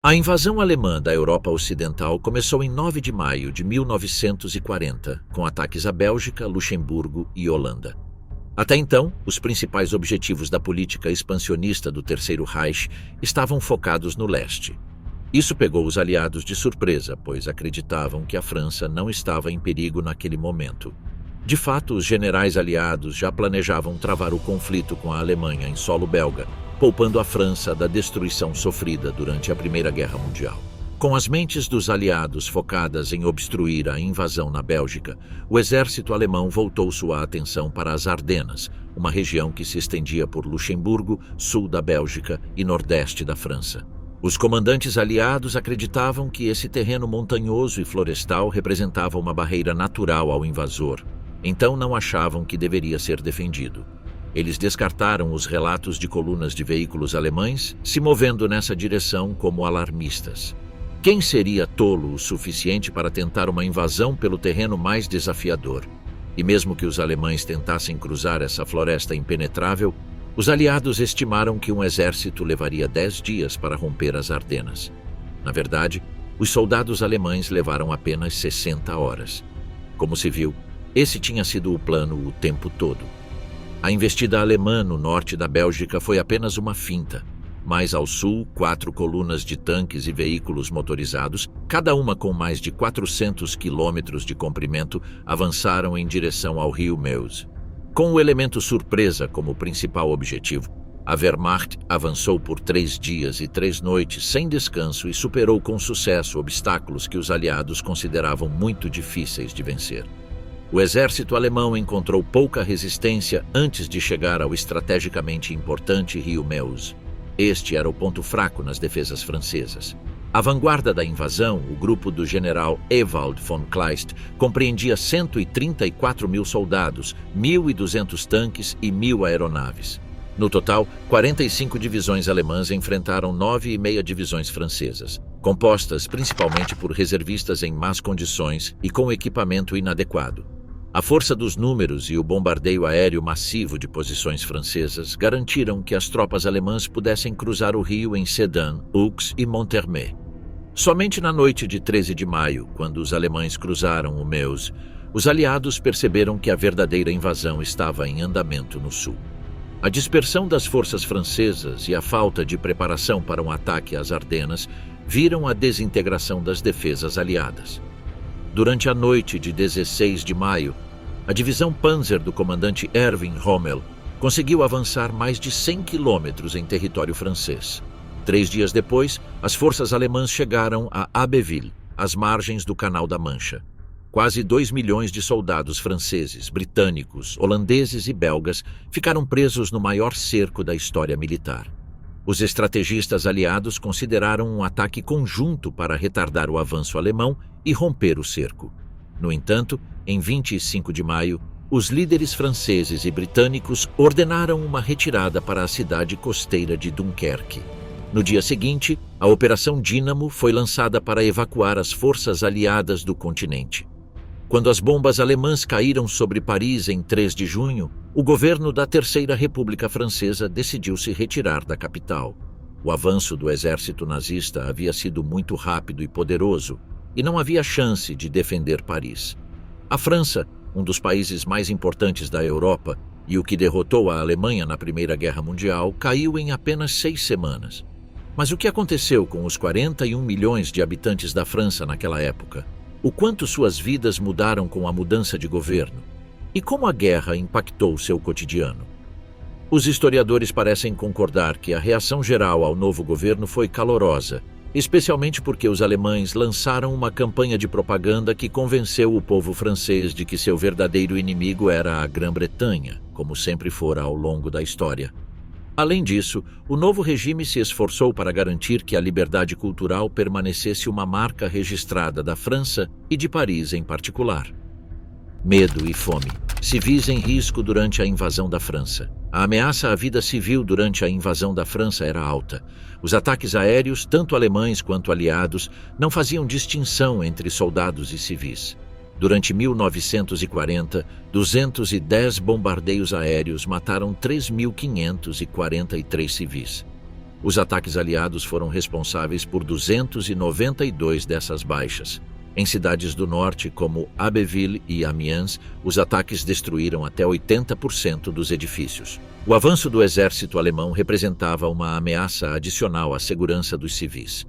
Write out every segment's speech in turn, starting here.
A invasão alemã da Europa Ocidental começou em 9 de maio de 1940, com ataques à Bélgica, Luxemburgo e Holanda. Até então, os principais objetivos da política expansionista do Terceiro Reich estavam focados no leste. Isso pegou os aliados de surpresa, pois acreditavam que a França não estava em perigo naquele momento. De fato, os generais aliados já planejavam travar o conflito com a Alemanha em solo belga, poupando a França da destruição sofrida durante a Primeira Guerra Mundial. Com as mentes dos aliados focadas em obstruir a invasão na Bélgica, o exército alemão voltou sua atenção para as Ardenas, uma região que se estendia por Luxemburgo, sul da Bélgica e nordeste da França. Os comandantes aliados acreditavam que esse terreno montanhoso e florestal representava uma barreira natural ao invasor, então não achavam que deveria ser defendido. Eles descartaram os relatos de colunas de veículos alemães, se movendo nessa direção como alarmistas. Quem seria tolo o suficiente para tentar uma invasão pelo terreno mais desafiador? E mesmo que os alemães tentassem cruzar essa floresta impenetrável, os aliados estimaram que um exército levaria 10 dias para romper as Ardenas. Na verdade, os soldados alemães levaram apenas 60 horas. Como se viu, esse tinha sido o plano o tempo todo. A investida alemã no norte da Bélgica foi apenas uma finta. Mais ao sul, 4 colunas de tanques e veículos motorizados, cada uma com mais de 400 quilômetros de comprimento, avançaram em direção ao rio Meuse. Com o elemento surpresa como principal objetivo, a Wehrmacht avançou por 3 dias e 3 noites sem descanso e superou com sucesso obstáculos que os aliados consideravam muito difíceis de vencer. O exército alemão encontrou pouca resistência antes de chegar ao estrategicamente importante rio Meuse. Este era o ponto fraco nas defesas francesas. A vanguarda da invasão, o grupo do general Ewald von Kleist, compreendia 134 mil soldados, 1.200 tanques e 1.000 aeronaves. No total, 45 divisões alemãs enfrentaram 9,5 divisões francesas, compostas principalmente por reservistas em más condições e com equipamento inadequado. A força dos números e o bombardeio aéreo massivo de posições francesas garantiram que as tropas alemãs pudessem cruzar o rio em Sedan, Ux e Monthermé. Somente na noite de 13 de maio, quando os alemães cruzaram o Meuse, os aliados perceberam que a verdadeira invasão estava em andamento no sul. A dispersão das forças francesas e a falta de preparação para um ataque às Ardenas viram a desintegração das defesas aliadas. Durante a noite de 16 de maio, a divisão Panzer do comandante Erwin Rommel conseguiu avançar mais de 100 quilômetros em território francês. 3 dias depois, as forças alemãs chegaram a Abbeville, às margens do Canal da Mancha. Quase 2 milhões de soldados franceses, britânicos, holandeses e belgas ficaram presos no maior cerco da história militar. Os estrategistas aliados consideraram um ataque conjunto para retardar o avanço alemão e romper o cerco. No entanto, em 25 de maio, os líderes franceses e britânicos ordenaram uma retirada para a cidade costeira de Dunkerque. No dia seguinte, a Operação Dínamo foi lançada para evacuar as forças aliadas do continente. Quando as bombas alemãs caíram sobre Paris em 3 de junho, o governo da Terceira República Francesa decidiu se retirar da capital. O avanço do exército nazista havia sido muito rápido e poderoso, e não havia chance de defender Paris. A França, um dos países mais importantes da Europa, e o que derrotou a Alemanha na Primeira Guerra Mundial, caiu em apenas 6 semanas. Mas o que aconteceu com os 41 milhões de habitantes da França naquela época? O quanto suas vidas mudaram com a mudança de governo? E como a guerra impactou seu cotidiano? Os historiadores parecem concordar que a reação geral ao novo governo foi calorosa, especialmente porque os alemães lançaram uma campanha de propaganda que convenceu o povo francês de que seu verdadeiro inimigo era a Grã-Bretanha, como sempre fora ao longo da história. Além disso, o novo regime se esforçou para garantir que a liberdade cultural permanecesse uma marca registrada da França e de Paris em particular. Medo e fome. Civis em risco durante a invasão da França. A ameaça à vida civil durante a invasão da França era alta. Os ataques aéreos, tanto alemães quanto aliados, não faziam distinção entre soldados e civis. Durante 1940, 210 bombardeios aéreos mataram 3.543 civis. Os ataques aliados foram responsáveis por 292 dessas baixas. Em cidades do norte, como Abbeville e Amiens, os ataques destruíram até 80% dos edifícios. O avanço do exército alemão representava uma ameaça adicional à segurança dos civis.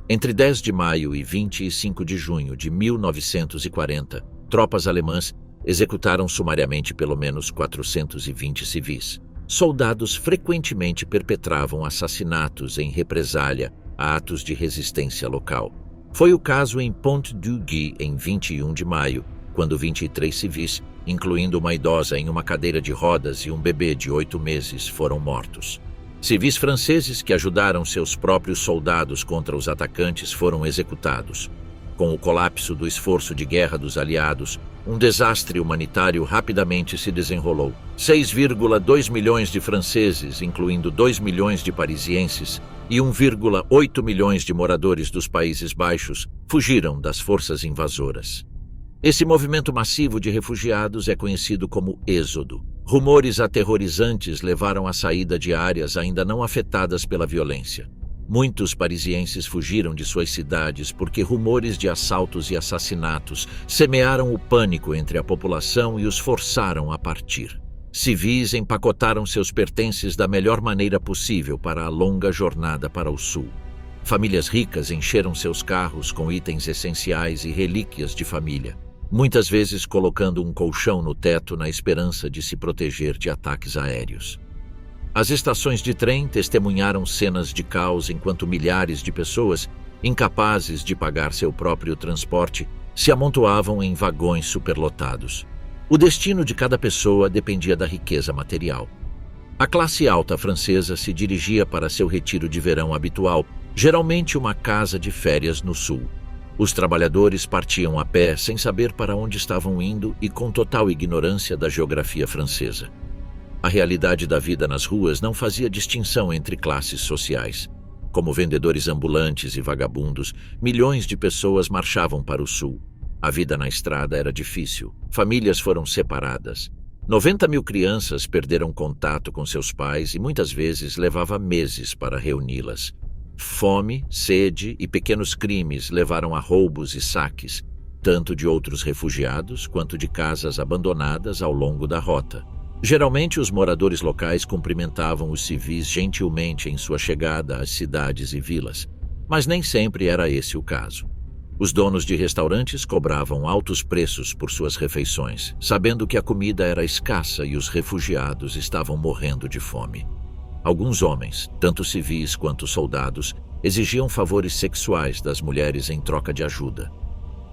Entre 10 de maio e 25 de junho de 1940, tropas alemãs executaram sumariamente pelo menos 420 civis. Soldados frequentemente perpetravam assassinatos em represália a atos de resistência local. Foi o caso em Pont-du-Gui em 21 de maio, quando 23 civis, incluindo uma idosa em uma cadeira de rodas e um bebê de 8 meses, foram mortos. Civis franceses que ajudaram seus próprios soldados contra os atacantes foram executados. Com o colapso do esforço de guerra dos aliados, um desastre humanitário rapidamente se desenrolou. 6,2 milhões de franceses, incluindo 2 milhões de parisienses, e 1,8 milhões de moradores dos Países Baixos, fugiram das forças invasoras. Esse movimento massivo de refugiados é conhecido como êxodo. Rumores aterrorizantes levaram à saída de áreas ainda não afetadas pela violência. Muitos parisienses fugiram de suas cidades porque rumores de assaltos e assassinatos semearam o pânico entre a população e os forçaram a partir. Civis empacotaram seus pertences da melhor maneira possível para a longa jornada para o sul. Famílias ricas encheram seus carros com itens essenciais e relíquias de família, muitas vezes colocando um colchão no teto na esperança de se proteger de ataques aéreos. As estações de trem testemunharam cenas de caos enquanto milhares de pessoas, incapazes de pagar seu próprio transporte, se amontoavam em vagões superlotados. O destino de cada pessoa dependia da riqueza material. A classe alta francesa se dirigia para seu retiro de verão habitual, geralmente uma casa de férias no sul. Os trabalhadores partiam a pé sem saber para onde estavam indo e com total ignorância da geografia francesa. A realidade da vida nas ruas não fazia distinção entre classes sociais. Como vendedores ambulantes e vagabundos, milhões de pessoas marchavam para o sul. A vida na estrada era difícil. Famílias foram separadas. 90 mil crianças perderam contato com seus pais e muitas vezes levava meses para reuni-las. Fome, sede e pequenos crimes levaram a roubos e saques, tanto de outros refugiados quanto de casas abandonadas ao longo da rota. Geralmente, os moradores locais cumprimentavam os civis gentilmente em sua chegada às cidades e vilas, mas nem sempre era esse o caso. Os donos de restaurantes cobravam altos preços por suas refeições, sabendo que a comida era escassa e os refugiados estavam morrendo de fome. Alguns homens, tanto civis quanto soldados, exigiam favores sexuais das mulheres em troca de ajuda.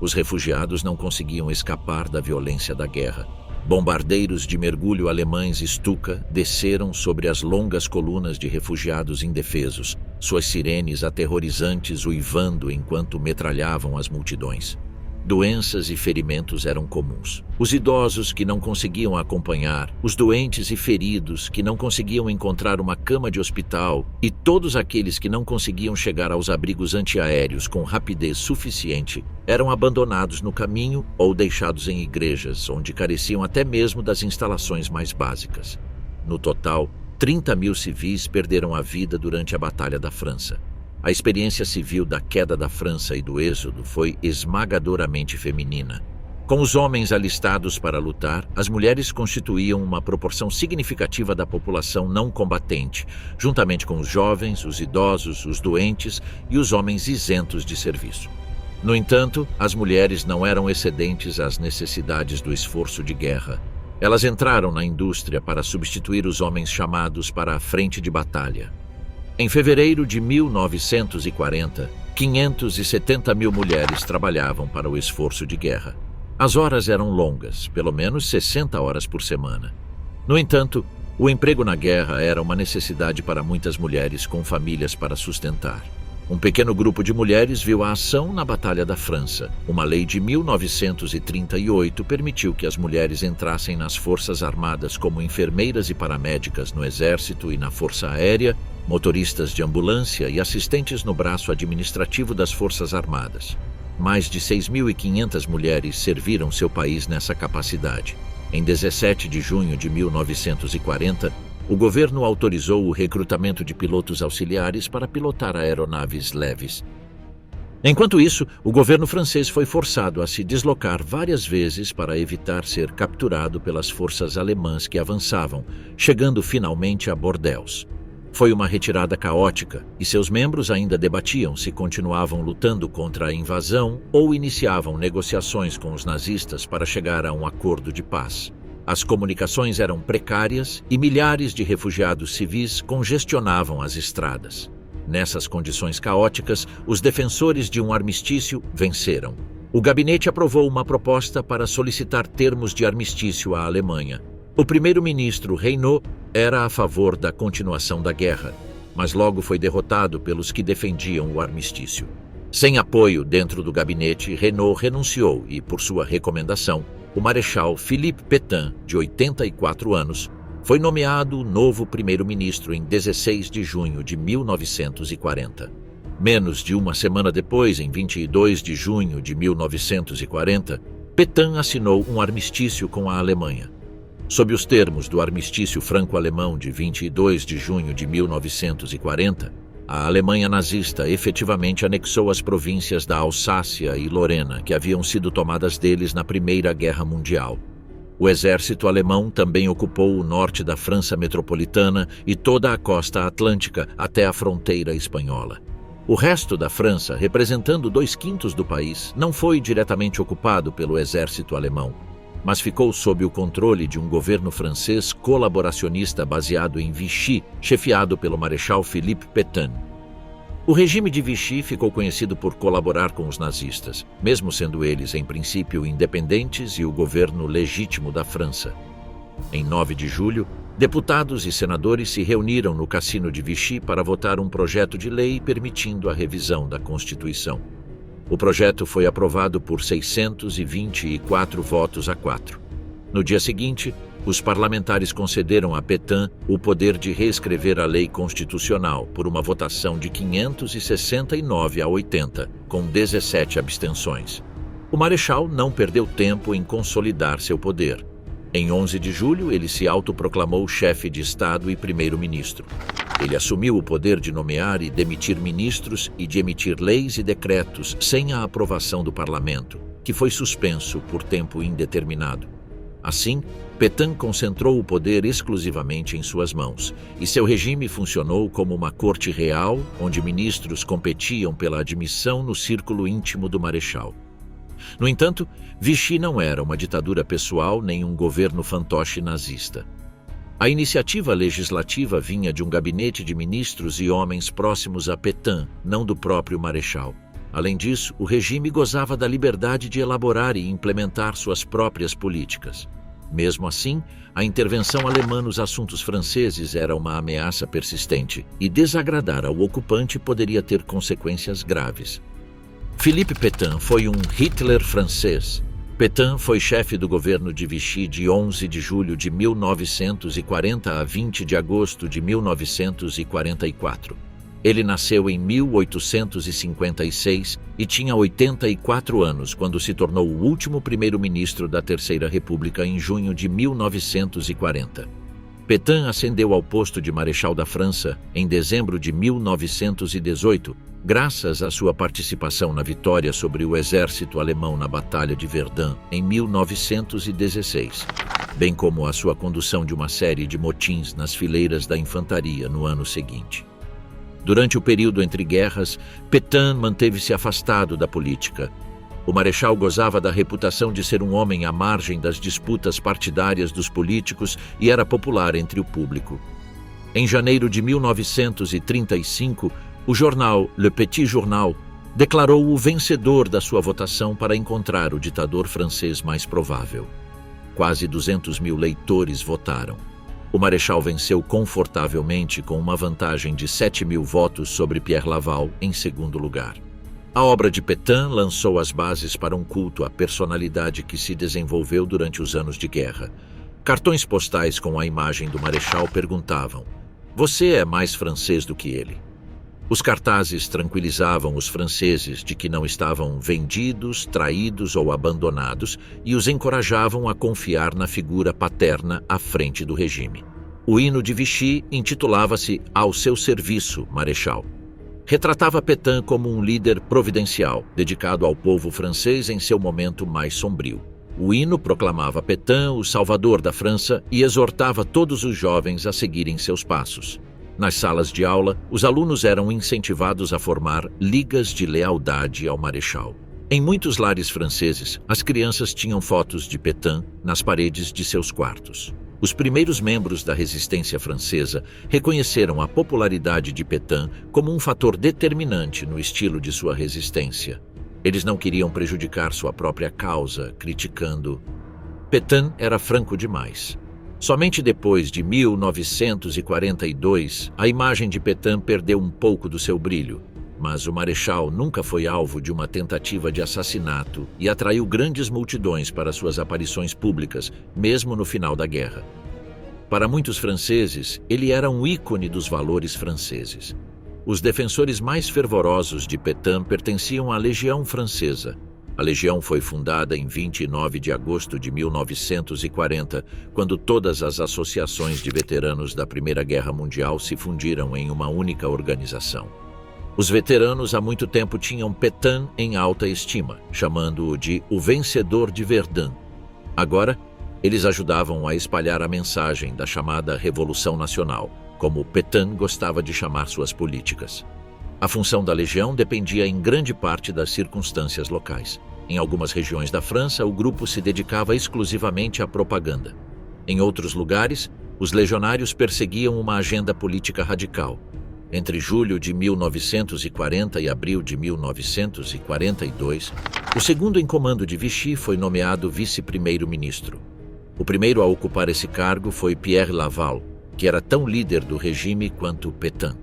Os refugiados não conseguiam escapar da violência da guerra. Bombardeiros de mergulho alemães Stuka desceram sobre as longas colunas de refugiados indefesos, suas sirenes aterrorizantes uivando enquanto metralhavam as multidões. Doenças e ferimentos eram comuns. Os idosos que não conseguiam acompanhar, os doentes e feridos que não conseguiam encontrar uma cama de hospital e todos aqueles que não conseguiam chegar aos abrigos antiaéreos com rapidez suficiente eram abandonados no caminho ou deixados em igrejas, onde careciam até mesmo das instalações mais básicas. No total, 30 mil civis perderam a vida durante a Batalha da França. A experiência civil da queda da França e do êxodo foi esmagadoramente feminina. Com os homens alistados para lutar, as mulheres constituíam uma proporção significativa da população não combatente, juntamente com os jovens, os idosos, os doentes e os homens isentos de serviço. No entanto, as mulheres não eram excedentes às necessidades do esforço de guerra. Elas entraram na indústria para substituir os homens chamados para a frente de batalha. Em fevereiro de 1940, 570 mil mulheres trabalhavam para o esforço de guerra. As horas eram longas, pelo menos 60 horas por semana. No entanto, o emprego na guerra era uma necessidade para muitas mulheres com famílias para sustentar. Um pequeno grupo de mulheres viu a ação na Batalha da França. Uma lei de 1938 permitiu que as mulheres entrassem nas forças armadas como enfermeiras e paramédicas no Exército e na Força Aérea, motoristas de ambulância e assistentes no braço administrativo das Forças Armadas. Mais de 6.500 mulheres serviram seu país nessa capacidade. Em 17 de junho de 1940, o governo autorizou o recrutamento de pilotos auxiliares para pilotar aeronaves leves. Enquanto isso, o governo francês foi forçado a se deslocar várias vezes para evitar ser capturado pelas forças alemãs que avançavam, chegando finalmente a Bordeaux. Foi uma retirada caótica e seus membros ainda debatiam se continuavam lutando contra a invasão ou iniciavam negociações com os nazistas para chegar a um acordo de paz. As comunicações eram precárias e milhares de refugiados civis congestionavam as estradas. Nessas condições caóticas, os defensores de um armistício venceram. O gabinete aprovou uma proposta para solicitar termos de armistício à Alemanha. O primeiro-ministro Reynaud era a favor da continuação da guerra, mas logo foi derrotado pelos que defendiam o armistício. Sem apoio dentro do gabinete, Reynaud renunciou e, por sua recomendação, o marechal Philippe Pétain, de 84 anos, foi nomeado novo primeiro-ministro em 16 de junho de 1940. Menos de uma semana depois, em 22 de junho de 1940, Pétain assinou um armistício com a Alemanha. Sob os termos do armistício franco-alemão de 22 de junho de 1940, a Alemanha nazista efetivamente anexou as províncias da Alsácia e Lorena, que haviam sido tomadas deles na Primeira Guerra Mundial. O exército alemão também ocupou o norte da França metropolitana e toda a costa atlântica até a fronteira espanhola. O resto da França, representando 2/5 do país, não foi diretamente ocupado pelo exército alemão, mas ficou sob o controle de um governo francês colaboracionista baseado em Vichy, chefiado pelo marechal Philippe Pétain. O regime de Vichy ficou conhecido por colaborar com os nazistas, mesmo sendo eles, em princípio, independentes e o governo legítimo da França. Em 9 de julho, deputados e senadores se reuniram no cassino de Vichy para votar um projeto de lei permitindo a revisão da Constituição. O projeto foi aprovado por 624 votos a 4. No dia seguinte, os parlamentares concederam a Pétain o poder de reescrever a lei constitucional por uma votação de 569 a 80, com 17 abstenções. O marechal não perdeu tempo em consolidar seu poder. Em 11 de julho, ele se autoproclamou chefe de Estado e primeiro-ministro. Ele assumiu o poder de nomear e demitir ministros e de emitir leis e decretos sem a aprovação do parlamento, que foi suspenso por tempo indeterminado. Assim, Pétain concentrou o poder exclusivamente em suas mãos, e seu regime funcionou como uma corte real, onde ministros competiam pela admissão no círculo íntimo do marechal. No entanto, Vichy não era uma ditadura pessoal nem um governo fantoche nazista. A iniciativa legislativa vinha de um gabinete de ministros e homens próximos a Pétain, não do próprio marechal. Além disso, o regime gozava da liberdade de elaborar e implementar suas próprias políticas. Mesmo assim, a intervenção alemã nos assuntos franceses era uma ameaça persistente, e desagradar ao ocupante poderia ter consequências graves. Philippe Pétain foi um Hitler francês. Pétain foi chefe do governo de Vichy de 11 de julho de 1940 a 20 de agosto de 1944. Ele nasceu em 1856 e tinha 84 anos quando se tornou o último primeiro-ministro da Terceira República em junho de 1940. Pétain ascendeu ao posto de marechal da França em dezembro de 1918, graças à sua participação na vitória sobre o exército alemão na Batalha de Verdun em 1916, bem como à sua condução de uma série de motins nas fileiras da infantaria no ano seguinte. Durante o período entre guerras, Pétain manteve-se afastado da política. O marechal gozava da reputação de ser um homem à margem das disputas partidárias dos políticos e era popular entre o público. Em janeiro de 1935, o jornal Le Petit Journal declarou o vencedor da sua votação para encontrar o ditador francês mais provável. Quase 200 mil leitores votaram. O marechal venceu confortavelmente com uma vantagem de 7 mil votos sobre Pierre Laval em segundo lugar. A obra de Pétain lançou as bases para um culto à personalidade que se desenvolveu durante os anos de guerra. Cartões postais com a imagem do marechal perguntavam: "Você é mais francês do que ele?" Os cartazes tranquilizavam os franceses de que não estavam vendidos, traídos ou abandonados e os encorajavam a confiar na figura paterna à frente do regime. O hino de Vichy intitulava-se Ao seu serviço, Marechal. Retratava Pétain como um líder providencial, dedicado ao povo francês em seu momento mais sombrio. O hino proclamava Pétain o salvador da França e exortava todos os jovens a seguirem seus passos. Nas salas de aula, os alunos eram incentivados a formar ligas de lealdade ao Marechal. Em muitos lares franceses, as crianças tinham fotos de Pétain nas paredes de seus quartos. Os primeiros membros da resistência francesa reconheceram a popularidade de Pétain como um fator determinante no estilo de sua resistência. Eles não queriam prejudicar sua própria causa, criticando. Pétain era franco demais. Somente depois de 1942, a imagem de Pétain perdeu um pouco do seu brilho, mas o Marechal nunca foi alvo de uma tentativa de assassinato e atraiu grandes multidões para suas aparições públicas, mesmo no final da guerra. Para muitos franceses, ele era um ícone dos valores franceses. Os defensores mais fervorosos de Pétain pertenciam à Legião Francesa. A Legião foi fundada em 29 de agosto de 1940, quando todas as associações de veteranos da Primeira Guerra Mundial se fundiram em uma única organização. Os veteranos há muito tempo tinham Pétain em alta estima, chamando-o de o vencedor de Verdun. Agora, eles ajudavam a espalhar a mensagem da chamada Revolução Nacional, como Pétain gostava de chamar suas políticas. A função da legião dependia em grande parte das circunstâncias locais. Em algumas regiões da França, o grupo se dedicava exclusivamente à propaganda. Em outros lugares, os legionários perseguiam uma agenda política radical. Entre julho de 1940 e abril de 1942, o segundo em comando de Vichy foi nomeado vice-primeiro-ministro. O primeiro a ocupar esse cargo foi Pierre Laval, que era tão líder do regime quanto Pétain.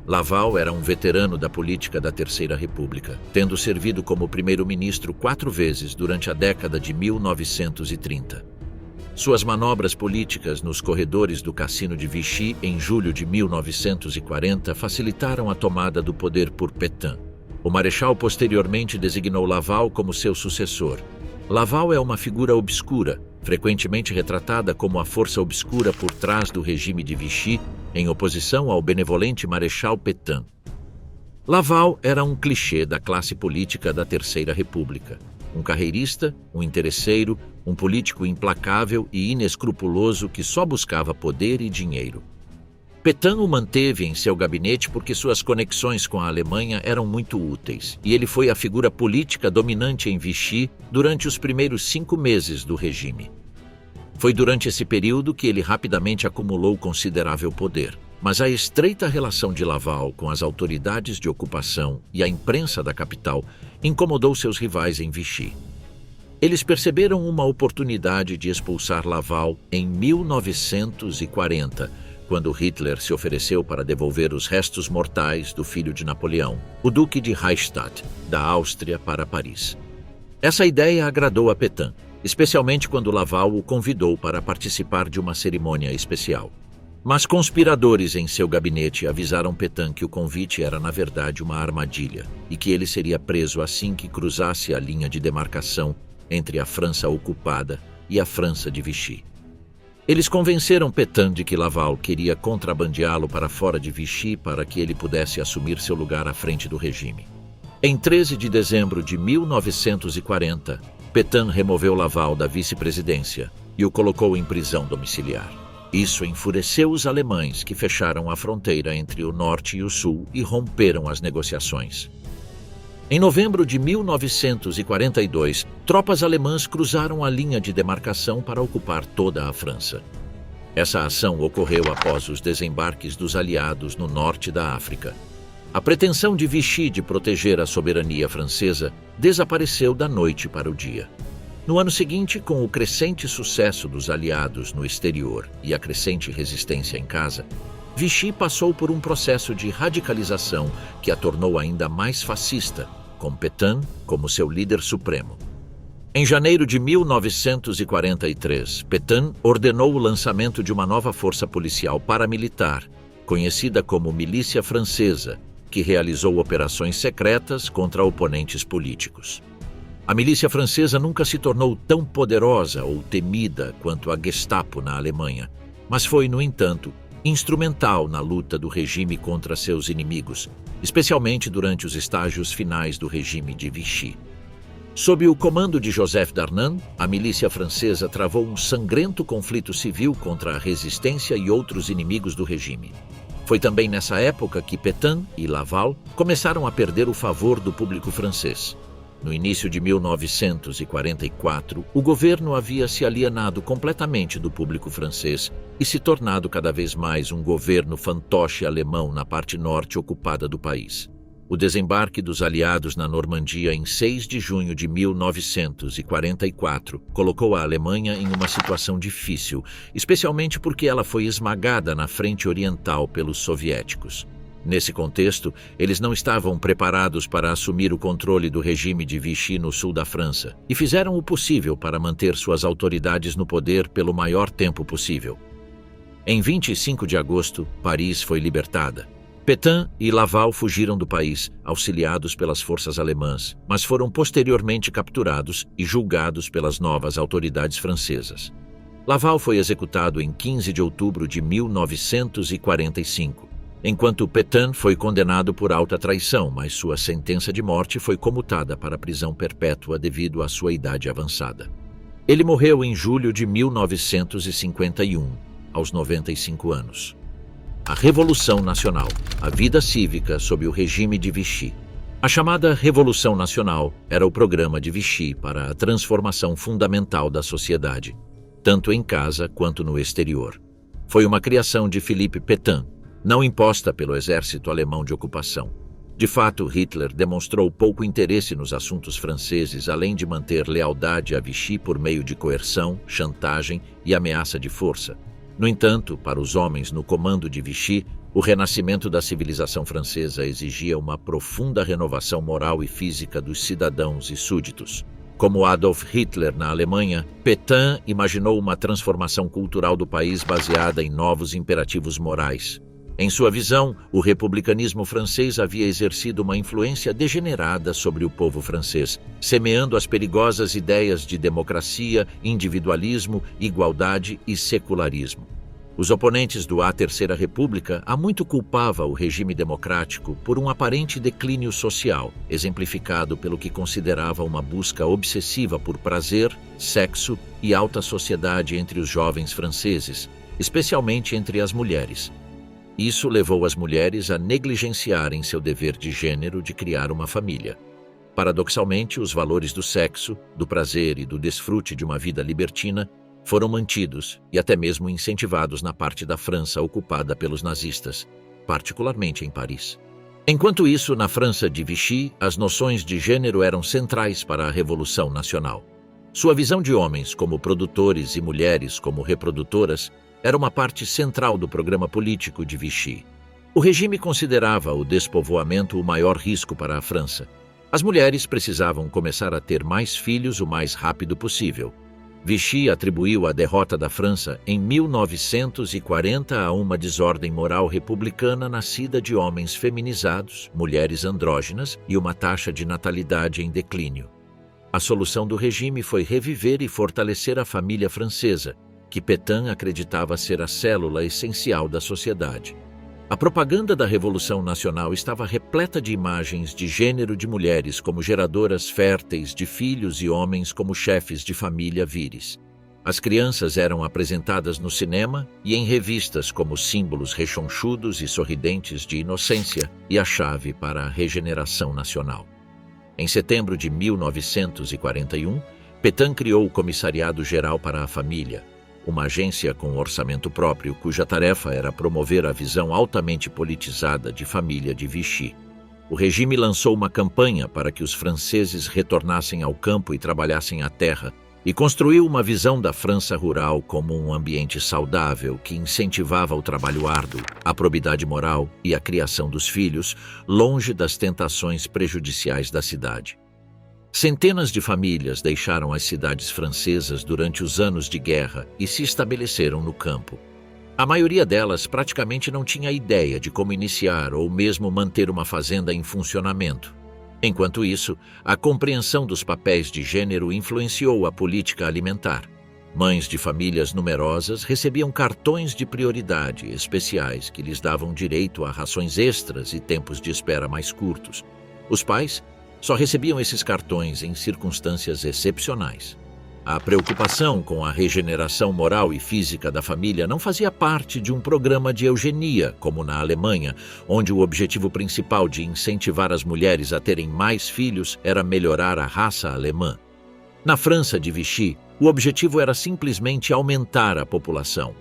Laval era um veterano da política da Terceira República, tendo servido como primeiro-ministro 4 vezes durante a década de 1930. Suas manobras políticas nos corredores do Cassino de Vichy em julho de 1940 facilitaram a tomada do poder por Pétain. O Marechal posteriormente designou Laval como seu sucessor. Laval é uma figura obscura, frequentemente retratada como a força obscura por trás do regime de Vichy, em oposição ao benevolente Marechal Pétain. Laval era um clichê da classe política da Terceira República. Um carreirista, um interesseiro, um político implacável e inescrupuloso que só buscava poder e dinheiro. Pétain o manteve em seu gabinete porque suas conexões com a Alemanha eram muito úteis, e ele foi a figura política dominante em Vichy durante os primeiros 5 meses do regime. Foi durante esse período que ele rapidamente acumulou considerável poder, mas a estreita relação de Laval com as autoridades de ocupação e a imprensa da capital incomodou seus rivais em Vichy. Eles perceberam uma oportunidade de expulsar Laval em 1940, quando Hitler se ofereceu para devolver os restos mortais do filho de Napoleão, o Duque de Reichstadt, da Áustria, para Paris. Essa ideia agradou a Pétain, especialmente quando Laval o convidou para participar de uma cerimônia especial. Mas conspiradores em seu gabinete avisaram Pétain que o convite era, na verdade, uma armadilha e que ele seria preso assim que cruzasse a linha de demarcação entre a França ocupada e a França de Vichy. Eles convenceram Pétain de que Laval queria contrabandeá-lo para fora de Vichy para que ele pudesse assumir seu lugar à frente do regime. Em 13 de dezembro de 1940, Pétain removeu Laval da vice-presidência e o colocou em prisão domiciliar. Isso enfureceu os alemães, que fecharam a fronteira entre o norte e o sul e romperam as negociações. Em novembro de 1942, tropas alemãs cruzaram a linha de demarcação para ocupar toda a França. Essa ação ocorreu após os desembarques dos aliados no norte da África. A pretensão de Vichy de proteger a soberania francesa desapareceu da noite para o dia. No ano seguinte, com o crescente sucesso dos aliados no exterior e a crescente resistência em casa, Vichy passou por um processo de radicalização que a tornou ainda mais fascista, com Pétain como seu líder supremo. Em janeiro de 1943, Pétain ordenou o lançamento de uma nova força policial paramilitar, conhecida como Milícia Francesa, que realizou operações secretas contra oponentes políticos. A milícia francesa nunca se tornou tão poderosa ou temida quanto a Gestapo na Alemanha, mas foi, no entanto, instrumental na luta do regime contra seus inimigos, especialmente durante os estágios finais do regime de Vichy. Sob o comando de Joseph Darnan, a milícia francesa travou um sangrento conflito civil contra a resistência e outros inimigos do regime. Foi também nessa época que Pétain e Laval começaram a perder o favor do público francês. No início de 1944, o governo havia se alienado completamente do público francês e se tornado cada vez mais um governo fantoche alemão na parte norte ocupada do país. O desembarque dos aliados na Normandia em 6 de junho de 1944 colocou a Alemanha em uma situação difícil, especialmente porque ela foi esmagada na frente oriental pelos soviéticos. Nesse contexto, eles não estavam preparados para assumir o controle do regime de Vichy no sul da França e fizeram o possível para manter suas autoridades no poder pelo maior tempo possível. Em 25 de agosto, Paris foi libertada. Pétain e Laval fugiram do país, auxiliados pelas forças alemãs, mas foram posteriormente capturados e julgados pelas novas autoridades francesas. Laval foi executado em 15 de outubro de 1945, enquanto Pétain foi condenado por alta traição, mas sua sentença de morte foi comutada para prisão perpétua devido à sua idade avançada. Ele morreu em julho de 1951, aos 95 anos. A Revolução Nacional, a vida cívica sob o regime de Vichy. A chamada Revolução Nacional era o programa de Vichy para a transformação fundamental da sociedade, tanto em casa quanto no exterior. Foi uma criação de Philippe Pétain, não imposta pelo exército alemão de ocupação. De fato, Hitler demonstrou pouco interesse nos assuntos franceses, além de manter lealdade a Vichy por meio de coerção, chantagem e ameaça de força. No entanto, para os homens no comando de Vichy, o renascimento da civilização francesa exigia uma profunda renovação moral e física dos cidadãos e súditos. Como Adolf Hitler na Alemanha, Pétain imaginou uma transformação cultural do país baseada em novos imperativos morais. Em sua visão, o republicanismo francês havia exercido uma influência degenerada sobre o povo francês, semeando as perigosas ideias de democracia, individualismo, igualdade e secularismo. Os oponentes do Terceira República há muito culpavam o regime democrático por um aparente declínio social, exemplificado pelo que considerava uma busca obsessiva por prazer, sexo e alta sociedade entre os jovens franceses, especialmente entre as mulheres. Isso levou as mulheres a negligenciarem seu dever de gênero de criar uma família. Paradoxalmente, os valores do sexo, do prazer e do desfrute de uma vida libertina foram mantidos e até mesmo incentivados na parte da França ocupada pelos nazistas, particularmente em Paris. Enquanto isso, na França de Vichy, as noções de gênero eram centrais para a Revolução Nacional. Sua visão de homens como produtores e mulheres como reprodutoras era uma parte central do programa político de Vichy. O regime considerava o despovoamento o maior risco para a França. As mulheres precisavam começar a ter mais filhos o mais rápido possível. Vichy atribuiu a derrota da França em 1940 a uma desordem moral republicana nascida de homens feminizados, mulheres andrógenas e uma taxa de natalidade em declínio. A solução do regime foi reviver e fortalecer a família francesa, que Pétain acreditava ser a célula essencial da sociedade. A propaganda da Revolução Nacional estava repleta de imagens de gênero de mulheres como geradoras férteis de filhos e homens como chefes de família víris. As crianças eram apresentadas no cinema e em revistas como símbolos rechonchudos e sorridentes de inocência e a chave para a regeneração nacional. Em setembro de 1941, Pétain criou o Comissariado Geral para a Família, uma agência com orçamento próprio cuja tarefa era promover a visão altamente politizada de família de Vichy. O regime lançou uma campanha para que os franceses retornassem ao campo e trabalhassem a terra, e construiu uma visão da França rural como um ambiente saudável que incentivava o trabalho árduo, a probidade moral e a criação dos filhos, longe das tentações prejudiciais da cidade. Centenas de famílias deixaram as cidades francesas durante os anos de guerra e se estabeleceram no campo. A maioria delas praticamente não tinha ideia de como iniciar ou mesmo manter uma fazenda em funcionamento. Enquanto isso, a compreensão dos papéis de gênero influenciou a política alimentar. Mães de famílias numerosas recebiam cartões de prioridade especiais que lhes davam direito a rações extras e tempos de espera mais curtos. Os pais só recebiam esses cartões em circunstâncias excepcionais. A preocupação com a regeneração moral e física da família não fazia parte de um programa de eugenia, como na Alemanha, onde o objetivo principal de incentivar as mulheres a terem mais filhos era melhorar a raça alemã. Na França de Vichy, o objetivo era simplesmente aumentar a população.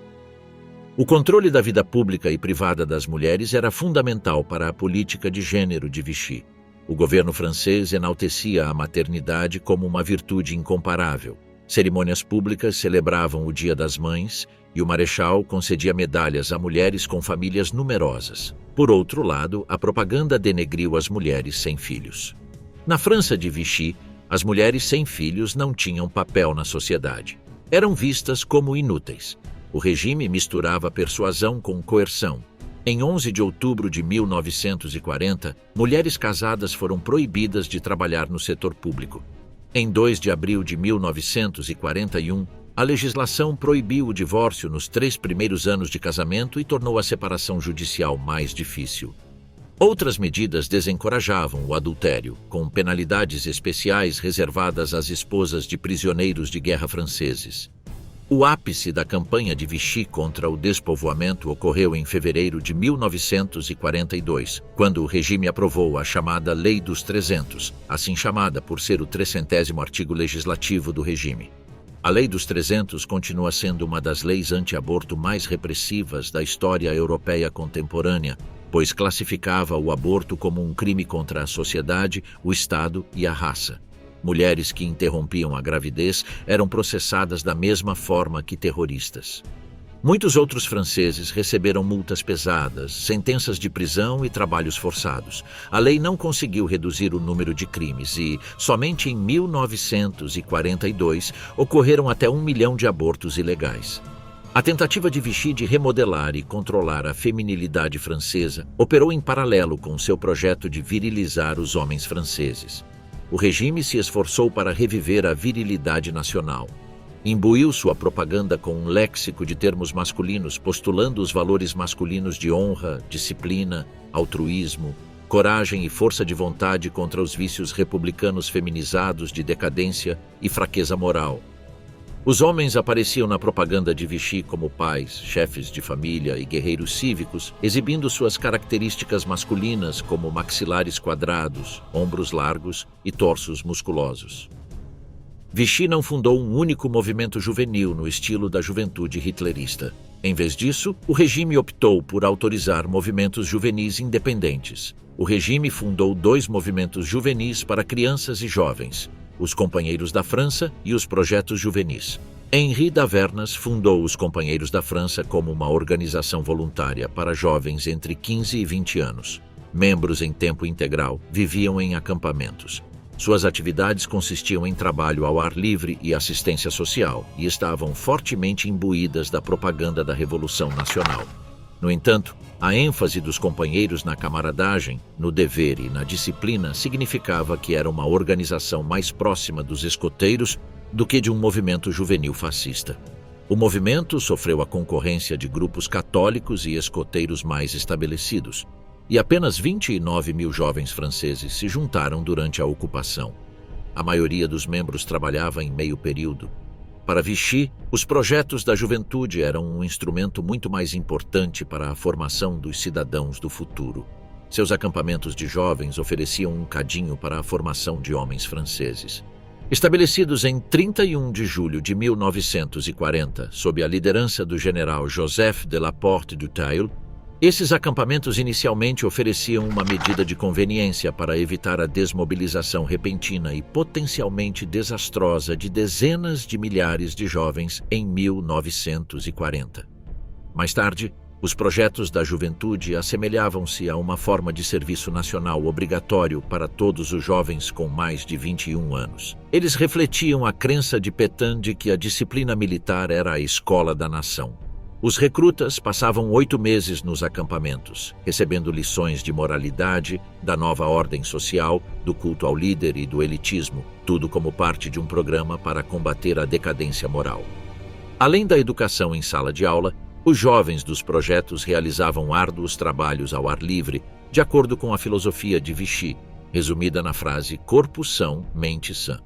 O controle da vida pública e privada das mulheres era fundamental para a política de gênero de Vichy. O governo francês enaltecia a maternidade como uma virtude incomparável. Cerimônias públicas celebravam o Dia das Mães e o marechal concedia medalhas a mulheres com famílias numerosas. Por outro lado, a propaganda denegriu as mulheres sem filhos. Na França de Vichy, as mulheres sem filhos não tinham papel na sociedade. Eram vistas como inúteis. O regime misturava persuasão com coerção. Em 11 de outubro de 1940, mulheres casadas foram proibidas de trabalhar no setor público. Em 2 de abril de 1941, a legislação proibiu o divórcio nos 3 primeiros anos de casamento e tornou a separação judicial mais difícil. Outras medidas desencorajavam o adultério, com penalidades especiais reservadas às esposas de prisioneiros de guerra franceses. O ápice da campanha de Vichy contra o despovoamento ocorreu em fevereiro de 1942, quando o regime aprovou a chamada Lei dos 300, assim chamada por ser o 300º artigo legislativo do regime. A Lei dos 300 continua sendo uma das leis anti-aborto mais repressivas da história europeia contemporânea, pois classificava o aborto como um crime contra a sociedade, o Estado e a raça. Mulheres que interrompiam a gravidez eram processadas da mesma forma que terroristas. Muitos outros franceses receberam multas pesadas, sentenças de prisão e trabalhos forçados. A lei não conseguiu reduzir o número de crimes e, somente em 1942, ocorreram até 1 milhão de abortos ilegais. A tentativa de Vichy de remodelar e controlar a feminilidade francesa operou em paralelo com seu projeto de virilizar os homens franceses. O regime se esforçou para reviver a virilidade nacional. Imbuiu sua propaganda com um léxico de termos masculinos, postulando os valores masculinos de honra, disciplina, altruísmo, coragem e força de vontade contra os vícios republicanos feminizados de decadência e fraqueza moral. Os homens apareciam na propaganda de Vichy como pais, chefes de família e guerreiros cívicos, exibindo suas características masculinas como maxilares quadrados, ombros largos e torsos musculosos. Vichy não fundou um único movimento juvenil no estilo da juventude hitlerista. Em vez disso, o regime optou por autorizar movimentos juvenis independentes. O regime fundou 2 movimentos juvenis para crianças e jovens, os Companheiros da França e os Projetos Juvenis. Henri Davernas fundou os Companheiros da França como uma organização voluntária para jovens entre 15 e 20 anos. Membros em tempo integral viviam em acampamentos. Suas atividades consistiam em trabalho ao ar livre e assistência social e estavam fortemente imbuídas da propaganda da Revolução Nacional. No entanto, a ênfase dos companheiros na camaradagem, no dever e na disciplina significava que era uma organização mais próxima dos escoteiros do que de um movimento juvenil fascista. O movimento sofreu a concorrência de grupos católicos e escoteiros mais estabelecidos, e apenas 29 mil jovens franceses se juntaram durante a ocupação. A maioria dos membros trabalhava em meio período. Para Vichy, os projetos da juventude eram um instrumento muito mais importante para a formação dos cidadãos do futuro. Seus acampamentos de jovens ofereciam um cadinho para a formação de homens franceses. Estabelecidos em 31 de julho de 1940, sob a liderança do general Joseph de la Porte du Tail, esses acampamentos inicialmente ofereciam uma medida de conveniência para evitar a desmobilização repentina e potencialmente desastrosa de dezenas de milhares de jovens em 1940. Mais tarde, os projetos da juventude assemelhavam-se a uma forma de serviço nacional obrigatório para todos os jovens com mais de 21 anos. Eles refletiam a crença de Pétain de que a disciplina militar era a escola da nação. Os recrutas passavam 8 meses nos acampamentos, recebendo lições de moralidade, da nova ordem social, do culto ao líder e do elitismo, tudo como parte de um programa para combater a decadência moral. Além da educação em sala de aula, os jovens dos projetos realizavam árduos trabalhos ao ar livre, de acordo com a filosofia de Vichy, resumida na frase corpo são, mente sã.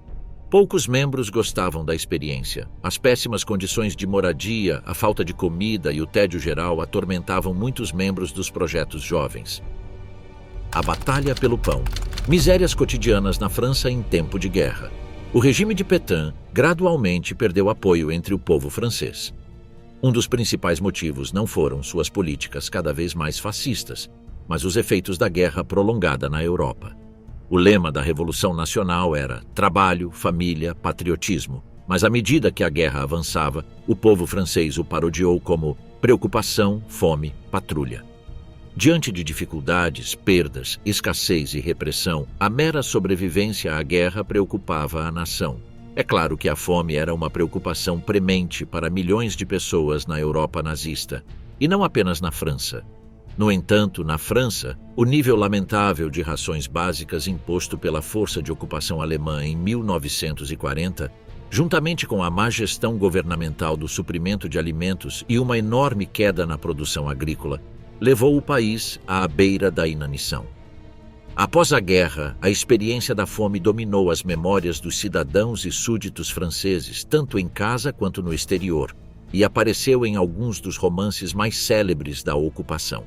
Poucos membros gostavam da experiência. As péssimas condições de moradia, a falta de comida e o tédio geral atormentavam muitos membros dos projetos jovens. A batalha pelo pão. Misérias cotidianas na França em tempo de guerra. O regime de Pétain gradualmente perdeu apoio entre o povo francês. Um dos principais motivos não foram suas políticas cada vez mais fascistas, mas os efeitos da guerra prolongada na Europa. O lema da Revolução Nacional era trabalho, família, patriotismo, mas à medida que a guerra avançava, o povo francês o parodiou como preocupação, fome, patrulha. Diante de dificuldades, perdas, escassez e repressão, a mera sobrevivência à guerra preocupava a nação. É claro que a fome era uma preocupação premente para milhões de pessoas na Europa nazista, e não apenas na França. No entanto, na França, o nível lamentável de rações básicas imposto pela força de ocupação alemã em 1940, juntamente com a má gestão governamental do suprimento de alimentos e uma enorme queda na produção agrícola, levou o país à beira da inanição. Após a guerra, a experiência da fome dominou as memórias dos cidadãos e súditos franceses, tanto em casa quanto no exterior, e apareceu em alguns dos romances mais célebres da ocupação.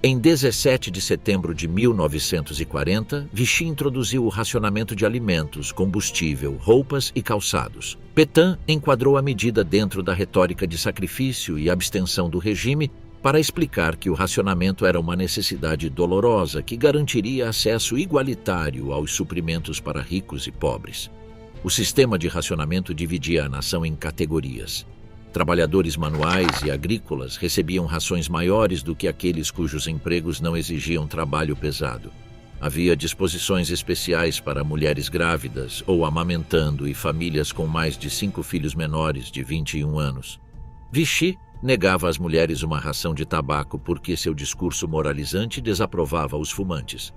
Em 17 de setembro de 1940, Vichy introduziu o racionamento de alimentos, combustível, roupas e calçados. Pétain enquadrou a medida dentro da retórica de sacrifício e abstenção do regime para explicar que o racionamento era uma necessidade dolorosa que garantiria acesso igualitário aos suprimentos para ricos e pobres. O sistema de racionamento dividia a nação em categorias. Trabalhadores manuais e agrícolas recebiam rações maiores do que aqueles cujos empregos não exigiam trabalho pesado. Havia disposições especiais para mulheres grávidas ou amamentando e famílias com mais de 5 filhos menores de 21 anos. Vichy negava às mulheres uma ração de tabaco porque seu discurso moralizante desaprovava os fumantes.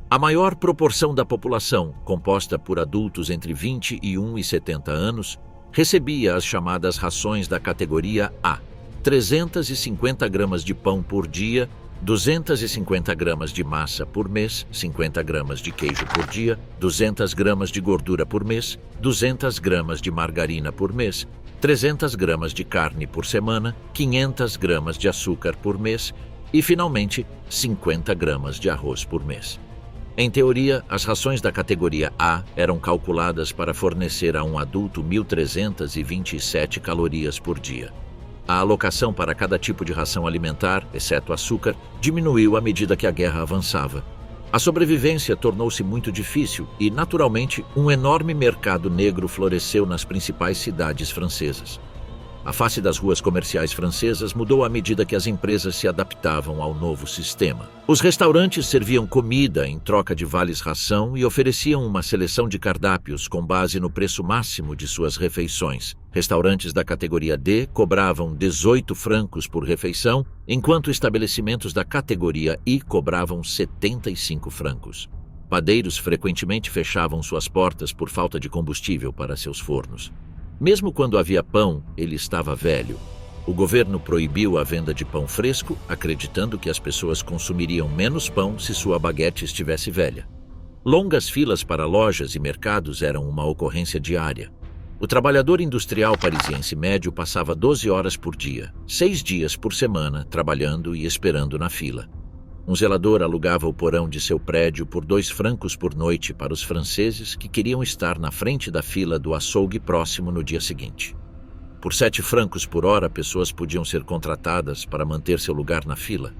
A maior proporção da população, composta por adultos entre 21 e 70 anos, recebia as chamadas rações da categoria A, 350 gramas de pão por dia, 250 gramas de massa por mês, 50 gramas de queijo por dia, 200 gramas de gordura por mês, 200 gramas de margarina por mês, 300 gramas de carne por semana, 500 gramas de açúcar por mês e, finalmente, 50 gramas de arroz por mês. Em teoria, as rações da categoria A eram calculadas para fornecer a um adulto 1.327 calorias por dia. A alocação para cada tipo de ração alimentar, exceto açúcar, diminuiu à medida que a guerra avançava. A sobrevivência tornou-se muito difícil e, naturalmente, um enorme mercado negro floresceu nas principais cidades francesas. A face das ruas comerciais francesas mudou à medida que as empresas se adaptavam ao novo sistema. Os restaurantes serviam comida em troca de vales-ração e ofereciam uma seleção de cardápios com base no preço máximo de suas refeições. Restaurantes da categoria D cobravam 18 francos por refeição, enquanto estabelecimentos da categoria I cobravam 75 francos. Padeiros frequentemente fechavam suas portas por falta de combustível para seus fornos. Mesmo quando havia pão, ele estava velho. O governo proibiu a venda de pão fresco, acreditando que as pessoas consumiriam menos pão se sua baguete estivesse velha. Longas filas para lojas e mercados eram uma ocorrência diária. O trabalhador industrial parisiense médio passava 12 horas por dia, 6 dias por semana, trabalhando e esperando na fila. Um zelador alugava o porão de seu prédio por 2 francos por noite para os franceses que queriam estar na frente da fila do açougue próximo no dia seguinte. Por 7 francos por hora, pessoas podiam ser contratadas para manter seu lugar na fila.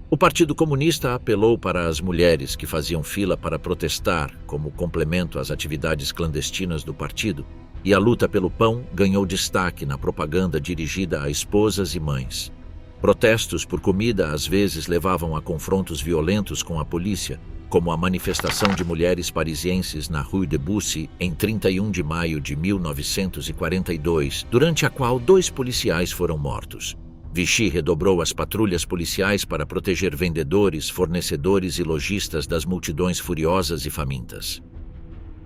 O Partido Comunista apelou para as mulheres que faziam fila para protestar como complemento às atividades clandestinas do partido, e a luta pelo pão ganhou destaque na propaganda dirigida a esposas e mães. Protestos por comida às vezes levavam a confrontos violentos com a polícia, como a manifestação de mulheres parisienses na Rue de Bussy em 31 de maio de 1942, durante a qual 2 policiais foram mortos. Vichy redobrou as patrulhas policiais para proteger vendedores, fornecedores e lojistas das multidões furiosas e famintas.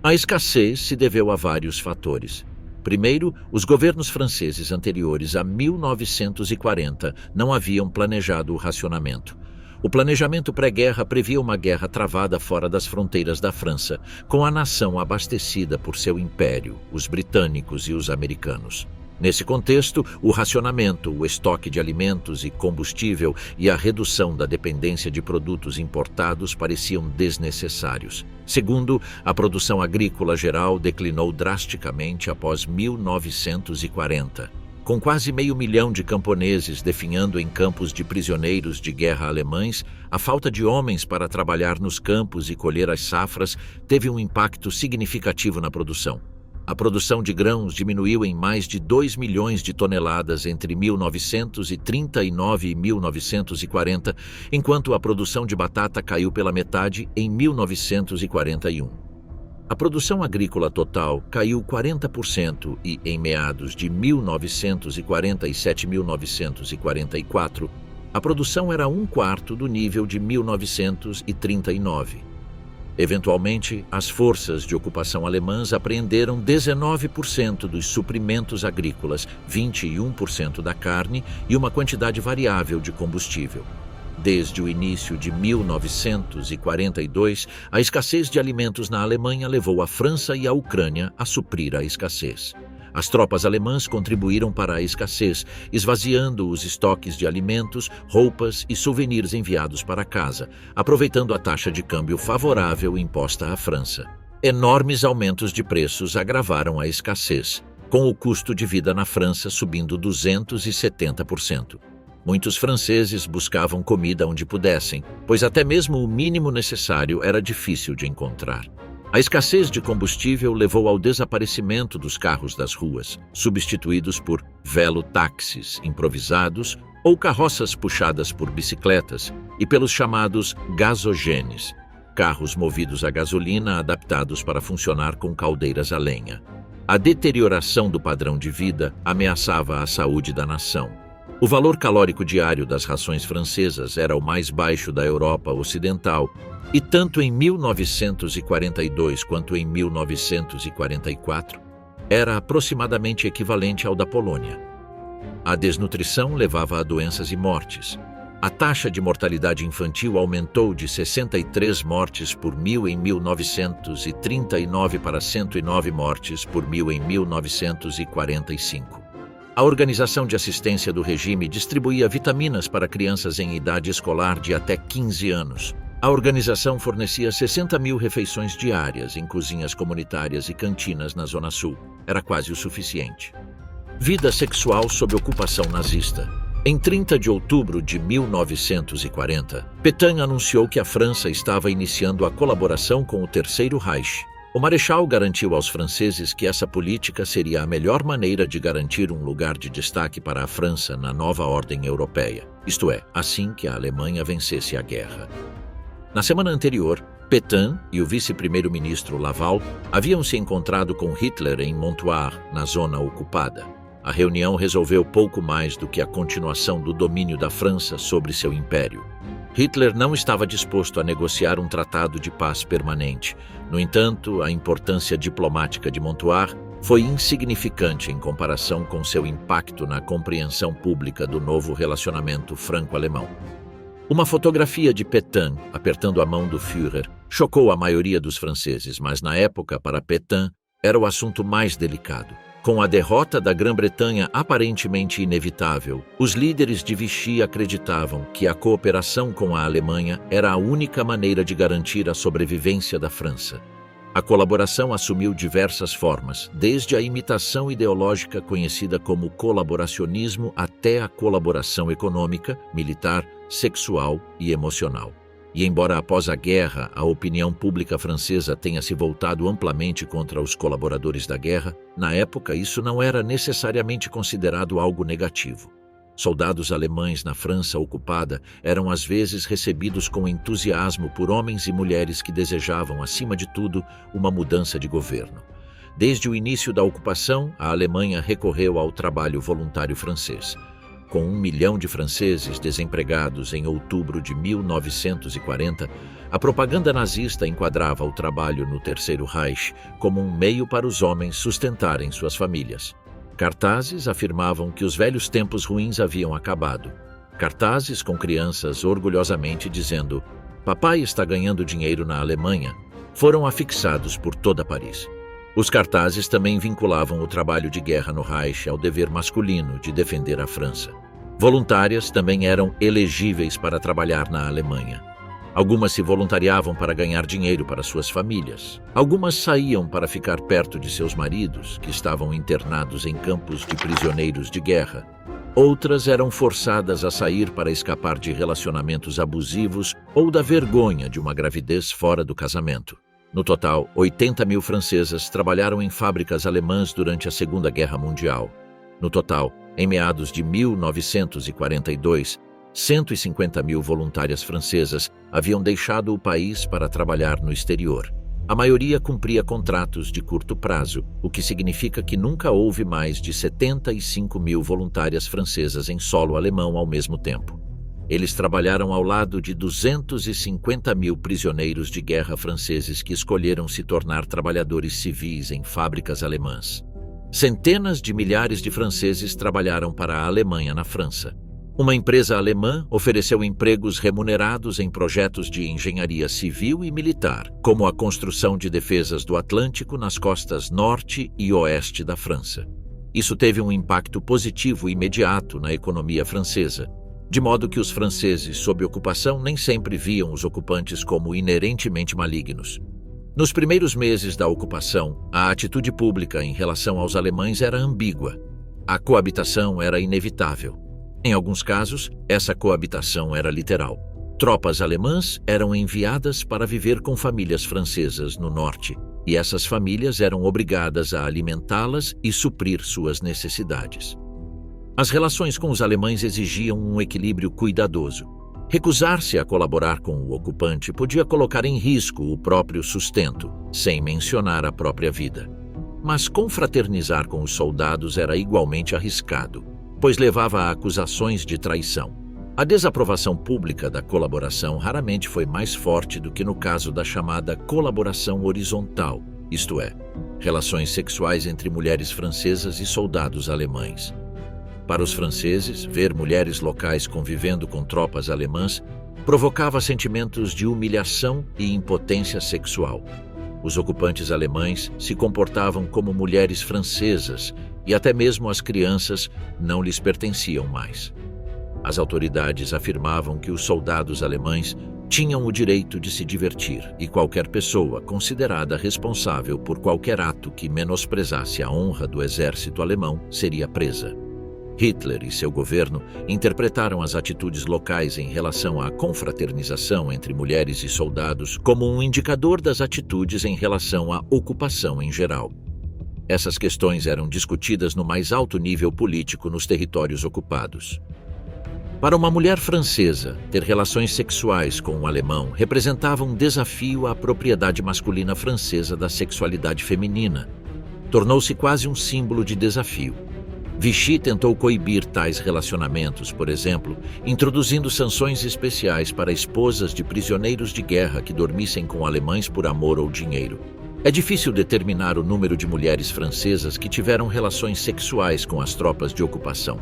A escassez se deveu a vários fatores. Primeiro, os governos franceses anteriores a 1940 não haviam planejado o racionamento. O planejamento pré-guerra previa uma guerra travada fora das fronteiras da França, com a nação abastecida por seu império, os britânicos e os americanos. Nesse contexto, o racionamento, o estoque de alimentos e combustível e a redução da dependência de produtos importados pareciam desnecessários. Segundo, a produção agrícola geral declinou drasticamente após 1940. Com quase 500 mil de camponeses definhando em campos de prisioneiros de guerra alemães, a falta de homens para trabalhar nos campos e colher as safras teve um impacto significativo na produção. A produção de grãos diminuiu em mais de 2 milhões de toneladas entre 1939 e 1940, enquanto a produção de batata caiu pela metade em 1941. A produção agrícola total caiu 40% e, em meados de 1947 e 1944, a produção era um quarto do nível de 1939. Eventualmente, as forças de ocupação alemãs apreenderam 19% dos suprimentos agrícolas, 21% da carne e uma quantidade variável de combustível. Desde o início de 1942, a escassez de alimentos na Alemanha levou a França e a Ucrânia a suprir a escassez. As tropas alemãs contribuíram para a escassez, esvaziando os estoques de alimentos, roupas e souvenirs enviados para casa, aproveitando a taxa de câmbio favorável imposta à França. Enormes aumentos de preços agravaram a escassez, com o custo de vida na França subindo 270%. Muitos franceses buscavam comida onde pudessem, pois até mesmo o mínimo necessário era difícil de encontrar. A escassez de combustível levou ao desaparecimento dos carros das ruas, substituídos por velotáxis improvisados ou carroças puxadas por bicicletas, e pelos chamados gasogenes, carros movidos a gasolina adaptados para funcionar com caldeiras a lenha. A deterioração do padrão de vida ameaçava a saúde da nação. O valor calórico diário das rações francesas era o mais baixo da Europa Ocidental, e tanto em 1942 quanto em 1944 era aproximadamente equivalente ao da Polônia. A desnutrição levava a doenças e mortes. A taxa de mortalidade infantil aumentou de 63 mortes por mil em 1939 para 109 mortes por mil em 1945. A Organização de Assistência do Regime distribuía vitaminas para crianças em idade escolar de até 15 anos. A organização fornecia 60 mil refeições diárias em cozinhas comunitárias e cantinas na Zona Sul. Era quase o suficiente. Vida sexual sob ocupação nazista. Em 30 de outubro de 1940, Pétain anunciou que a França estava iniciando a colaboração com o Terceiro Reich. O Marechal garantiu aos franceses que essa política seria a melhor maneira de garantir um lugar de destaque para a França na nova ordem europeia, isto é, assim que a Alemanha vencesse a guerra. Na semana anterior, Pétain e o vice-primeiro-ministro Laval haviam se encontrado com Hitler em Montoire, na zona ocupada. A reunião resolveu pouco mais do que a continuação do domínio da França sobre seu império. Hitler não estava disposto a negociar um tratado de paz permanente. No entanto, a importância diplomática de Montoire foi insignificante em comparação com seu impacto na compreensão pública do novo relacionamento franco-alemão. Uma fotografia de Pétain apertando a mão do Führer chocou a maioria dos franceses, mas na época, para Pétain, era o assunto mais delicado. Com a derrota da Grã-Bretanha aparentemente inevitável, os líderes de Vichy acreditavam que a cooperação com a Alemanha era a única maneira de garantir a sobrevivência da França. A colaboração assumiu diversas formas, desde a imitação ideológica conhecida como colaboracionismo até a colaboração econômica, militar, sexual e emocional. E embora após a guerra a opinião pública francesa tenha se voltado amplamente contra os colaboradores da guerra, na época isso não era necessariamente considerado algo negativo. Soldados alemães na França ocupada eram às vezes recebidos com entusiasmo por homens e mulheres que desejavam, acima de tudo, uma mudança de governo. Desde o início da ocupação, a Alemanha recorreu ao trabalho voluntário francês. Com 1 milhão de franceses desempregados em outubro de 1940, a propaganda nazista enquadrava o trabalho no Terceiro Reich como um meio para os homens sustentarem suas famílias. Cartazes afirmavam que os velhos tempos ruins haviam acabado. Cartazes com crianças orgulhosamente dizendo "Papai está ganhando dinheiro na Alemanha" foram afixados por toda Paris. Os cartazes também vinculavam o trabalho de guerra no Reich ao dever masculino de defender a França. Voluntárias também eram elegíveis para trabalhar na Alemanha. Algumas se voluntariavam para ganhar dinheiro para suas famílias. Algumas saíam para ficar perto de seus maridos, que estavam internados em campos de prisioneiros de guerra. Outras eram forçadas a sair para escapar de relacionamentos abusivos ou da vergonha de uma gravidez fora do casamento. No total, 80 mil francesas trabalharam em fábricas alemãs durante a Segunda Guerra Mundial. No total, em meados de 1942, 150 mil voluntárias francesas haviam deixado o país para trabalhar no exterior. A maioria cumpria contratos de curto prazo, o que significa que nunca houve mais de 75 mil voluntárias francesas em solo alemão ao mesmo tempo. Eles trabalharam ao lado de 250 mil prisioneiros de guerra franceses que escolheram se tornar trabalhadores civis em fábricas alemãs. Centenas de milhares de franceses trabalharam para a Alemanha na França. Uma empresa alemã ofereceu empregos remunerados em projetos de engenharia civil e militar, como a construção de defesas do Atlântico nas costas norte e oeste da França. Isso teve um impacto positivo e imediato na economia francesa, de modo que os franceses sob ocupação nem sempre viam os ocupantes como inerentemente malignos. Nos primeiros meses da ocupação, a atitude pública em relação aos alemães era ambígua. A coabitação era inevitável. Em alguns casos, essa coabitação era literal. Tropas alemãs eram enviadas para viver com famílias francesas no norte, e essas famílias eram obrigadas a alimentá-las e suprir suas necessidades. As relações com os alemães exigiam um equilíbrio cuidadoso. Recusar-se a colaborar com o ocupante podia colocar em risco o próprio sustento, sem mencionar a própria vida. Mas confraternizar com os soldados era igualmente arriscado, pois levava a acusações de traição. A desaprovação pública da colaboração raramente foi mais forte do que no caso da chamada colaboração horizontal, isto é, relações sexuais entre mulheres francesas e soldados alemães. Para os franceses, ver mulheres locais convivendo com tropas alemãs provocava sentimentos de humilhação e impotência sexual. Os ocupantes alemães se comportavam como mulheres francesas e até mesmo as crianças não lhes pertenciam mais. As autoridades afirmavam que os soldados alemães tinham o direito de se divertir e qualquer pessoa considerada responsável por qualquer ato que menosprezasse a honra do exército alemão seria presa. Hitler e seu governo interpretaram as atitudes locais em relação à confraternização entre mulheres e soldados como um indicador das atitudes em relação à ocupação em geral. Essas questões eram discutidas no mais alto nível político nos territórios ocupados. Para uma mulher francesa, ter relações sexuais com um alemão representava um desafio à propriedade masculina francesa da sexualidade feminina. Tornou-se quase um símbolo de desafio. Vichy tentou coibir tais relacionamentos, por exemplo, introduzindo sanções especiais para esposas de prisioneiros de guerra que dormissem com alemães por amor ou dinheiro. É difícil determinar o número de mulheres francesas que tiveram relações sexuais com as tropas de ocupação.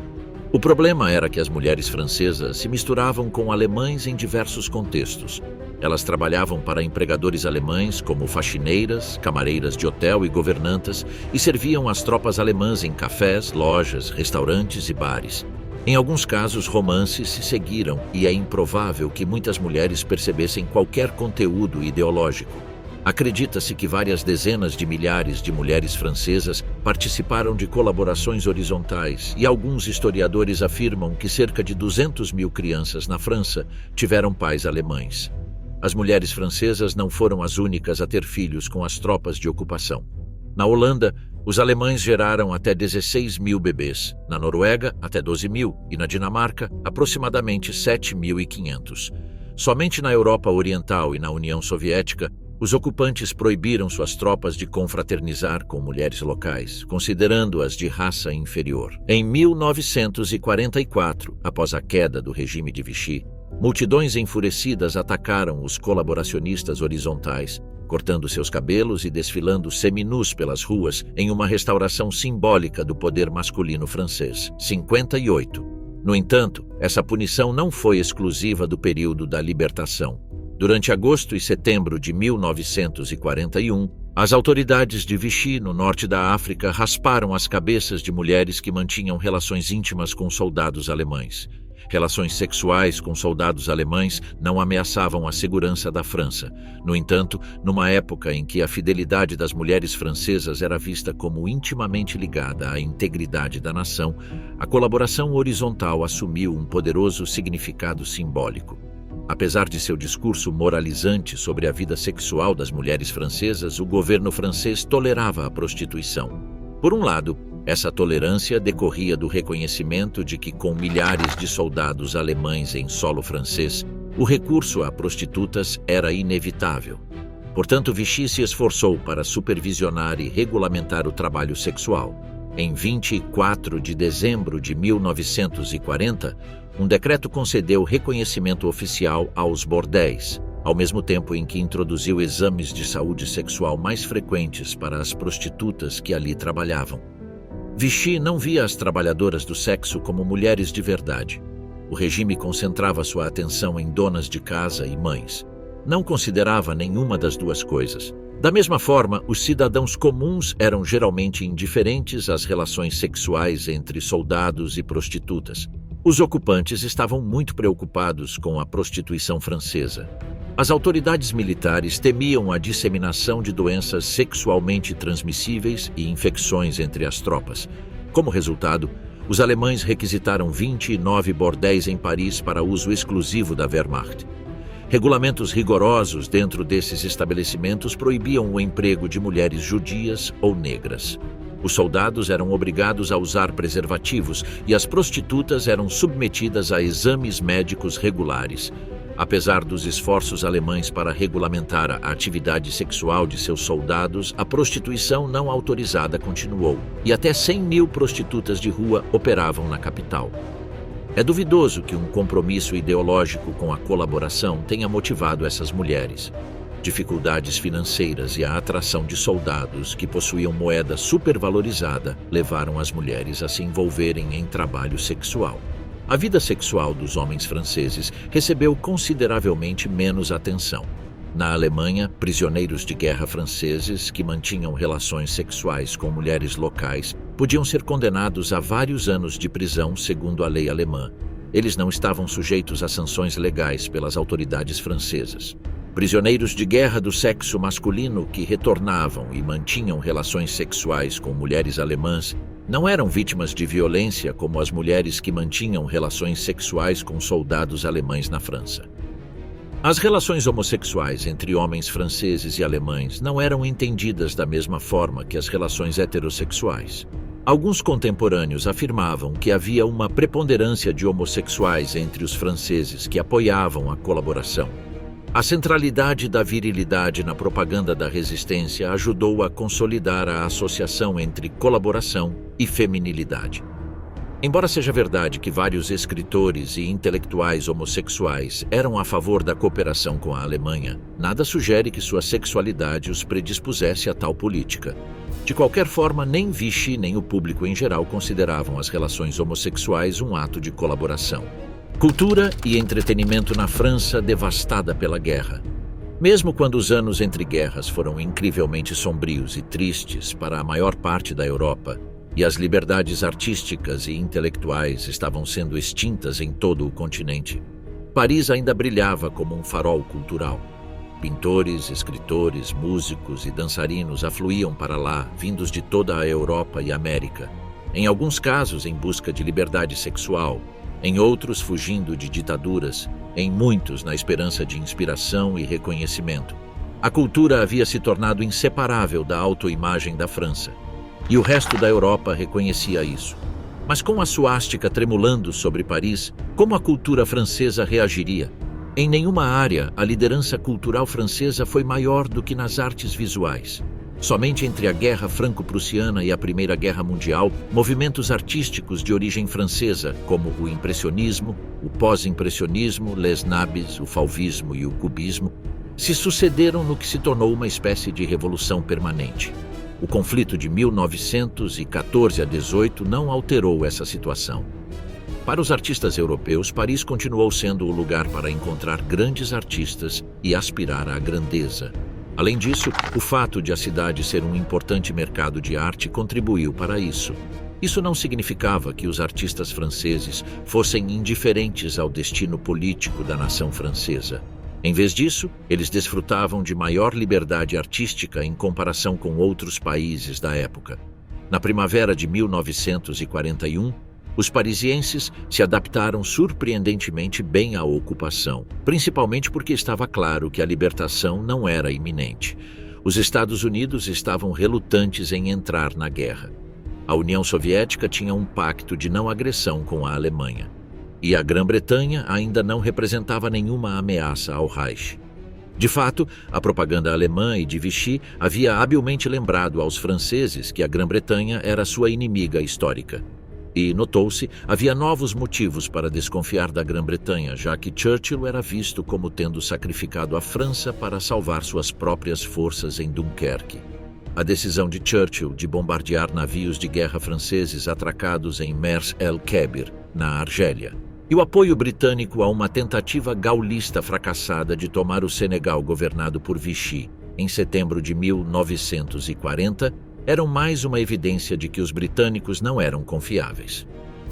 O problema era que as mulheres francesas se misturavam com alemães em diversos contextos. Elas trabalhavam para empregadores alemães como faxineiras, camareiras de hotel e governantas e serviam as tropas alemãs em cafés, lojas, restaurantes e bares. Em alguns casos, romances se seguiram e é improvável que muitas mulheres percebessem qualquer conteúdo ideológico. Acredita-se que várias dezenas de milhares de mulheres francesas participaram de colaborações horizontais e alguns historiadores afirmam que cerca de 200 mil crianças na França tiveram pais alemães. As mulheres francesas não foram as únicas a ter filhos com as tropas de ocupação. Na Holanda, os alemães geraram até 16 mil bebês, na Noruega, até 12 mil e na Dinamarca, aproximadamente 7.500. Somente na Europa Oriental e na União Soviética, Os ocupantes proibiram suas tropas de confraternizar com mulheres locais, considerando-as de raça inferior. Em 1944, após a queda do regime de Vichy, multidões enfurecidas atacaram os colaboracionistas horizontais, cortando seus cabelos e desfilando seminus pelas ruas em uma restauração simbólica do poder masculino francês. 58. No entanto, essa punição não foi exclusiva do período da libertação. Durante agosto e setembro de 1941, as autoridades de Vichy, no norte da África, rasparam as cabeças de mulheres que mantinham relações íntimas com soldados alemães. Relações sexuais com soldados alemães não ameaçavam a segurança da França. No entanto, numa época em que a fidelidade das mulheres francesas era vista como intimamente ligada à integridade da nação, a colaboração horizontal assumiu um poderoso significado simbólico. Apesar de seu discurso moralizante sobre a vida sexual das mulheres francesas, o governo francês tolerava a prostituição. Por um lado, essa tolerância decorria do reconhecimento de que, com milhares de soldados alemães em solo francês, o recurso a prostitutas era inevitável. Portanto, Vichy se esforçou para supervisionar e regulamentar o trabalho sexual. Em 24 de dezembro de 1940, um decreto concedeu reconhecimento oficial aos bordéis, ao mesmo tempo em que introduziu exames de saúde sexual mais frequentes para as prostitutas que ali trabalhavam. Vichy não via as trabalhadoras do sexo como mulheres de verdade. O regime concentrava sua atenção em donas de casa e mães. Não considerava nenhuma das duas coisas. Da mesma forma, os cidadãos comuns eram geralmente indiferentes às relações sexuais entre soldados e prostitutas. Os ocupantes estavam muito preocupados com a prostituição francesa. As autoridades militares temiam a disseminação de doenças sexualmente transmissíveis e infecções entre as tropas. Como resultado, os alemães requisitaram 29 bordéis em Paris para uso exclusivo da Wehrmacht. Regulamentos rigorosos dentro desses estabelecimentos proibiam o emprego de mulheres judias ou negras. Os soldados eram obrigados a usar preservativos e as prostitutas eram submetidas a exames médicos regulares. Apesar dos esforços alemães para regulamentar a atividade sexual de seus soldados, a prostituição não autorizada continuou, e até 100.000 prostitutas de rua operavam na capital. É duvidoso que um compromisso ideológico com a colaboração tenha motivado essas mulheres. Dificuldades financeiras e a atração de soldados que possuíam moeda supervalorizada levaram as mulheres a se envolverem em trabalho sexual. A vida sexual dos homens franceses recebeu consideravelmente menos atenção. Na Alemanha, prisioneiros de guerra franceses que mantinham relações sexuais com mulheres locais podiam ser condenados a vários anos de prisão segundo a lei alemã. Eles não estavam sujeitos a sanções legais pelas autoridades francesas. Prisioneiros de guerra do sexo masculino que retornavam e mantinham relações sexuais com mulheres alemãs não eram vítimas de violência como as mulheres que mantinham relações sexuais com soldados alemães na França. As relações homossexuais entre homens franceses e alemães não eram entendidas da mesma forma que as relações heterossexuais. Alguns contemporâneos afirmavam que havia uma preponderância de homossexuais entre os franceses que apoiavam a colaboração. A centralidade da virilidade na propaganda da resistência ajudou a consolidar a associação entre colaboração e feminilidade. Embora seja verdade que vários escritores e intelectuais homossexuais eram a favor da cooperação com a Alemanha, nada sugere que sua sexualidade os predispusesse a tal política. De qualquer forma, nem Vichy nem o público em geral consideravam as relações homossexuais um ato de colaboração. Cultura e entretenimento na França devastada pela guerra. Mesmo quando os anos entre guerras foram incrivelmente sombrios e tristes para a maior parte da Europa, e as liberdades artísticas e intelectuais estavam sendo extintas em todo o continente, Paris ainda brilhava como um farol cultural. Pintores, escritores, músicos e dançarinos afluíam para lá, vindos de toda a Europa e América, em alguns casos em busca de liberdade sexual, em outros fugindo de ditaduras, em muitos na esperança de inspiração e reconhecimento. A cultura havia se tornado inseparável da autoimagem da França, e o resto da Europa reconhecia isso. Mas com a suástica tremulando sobre Paris, como a cultura francesa reagiria? Em nenhuma área, a liderança cultural francesa foi maior do que nas artes visuais. Somente entre a Guerra Franco-Prussiana e a Primeira Guerra Mundial, movimentos artísticos de origem francesa, como o impressionismo, o pós-impressionismo, les nabis, o fauvismo e o cubismo, se sucederam no que se tornou uma espécie de revolução permanente. O conflito de 1914 a 18 não alterou essa situação. Para os artistas europeus, Paris continuou sendo o lugar para encontrar grandes artistas e aspirar à grandeza. Além disso, o fato de a cidade ser um importante mercado de arte contribuiu para isso. Isso não significava que os artistas franceses fossem indiferentes ao destino político da nação francesa. Em vez disso, eles desfrutavam de maior liberdade artística em comparação com outros países da época. Na primavera de 1941, os parisienses se adaptaram surpreendentemente bem à ocupação, principalmente porque estava claro que a libertação não era iminente. Os Estados Unidos estavam relutantes em entrar na guerra. A União Soviética tinha um pacto de não agressão com a Alemanha. E a Grã-Bretanha ainda não representava nenhuma ameaça ao Reich. De fato, a propaganda alemã e de Vichy havia habilmente lembrado aos franceses que a Grã-Bretanha era sua inimiga histórica. E, notou-se, havia novos motivos para desconfiar da Grã-Bretanha, já que Churchill era visto como tendo sacrificado a França para salvar suas próprias forças em Dunkerque. A decisão de Churchill de bombardear navios de guerra franceses atracados em Mers el-Kébir, na Argélia, e o apoio britânico a uma tentativa gaulista fracassada de tomar o Senegal governado por Vichy, em setembro de 1940, eram mais uma evidência de que os britânicos não eram confiáveis.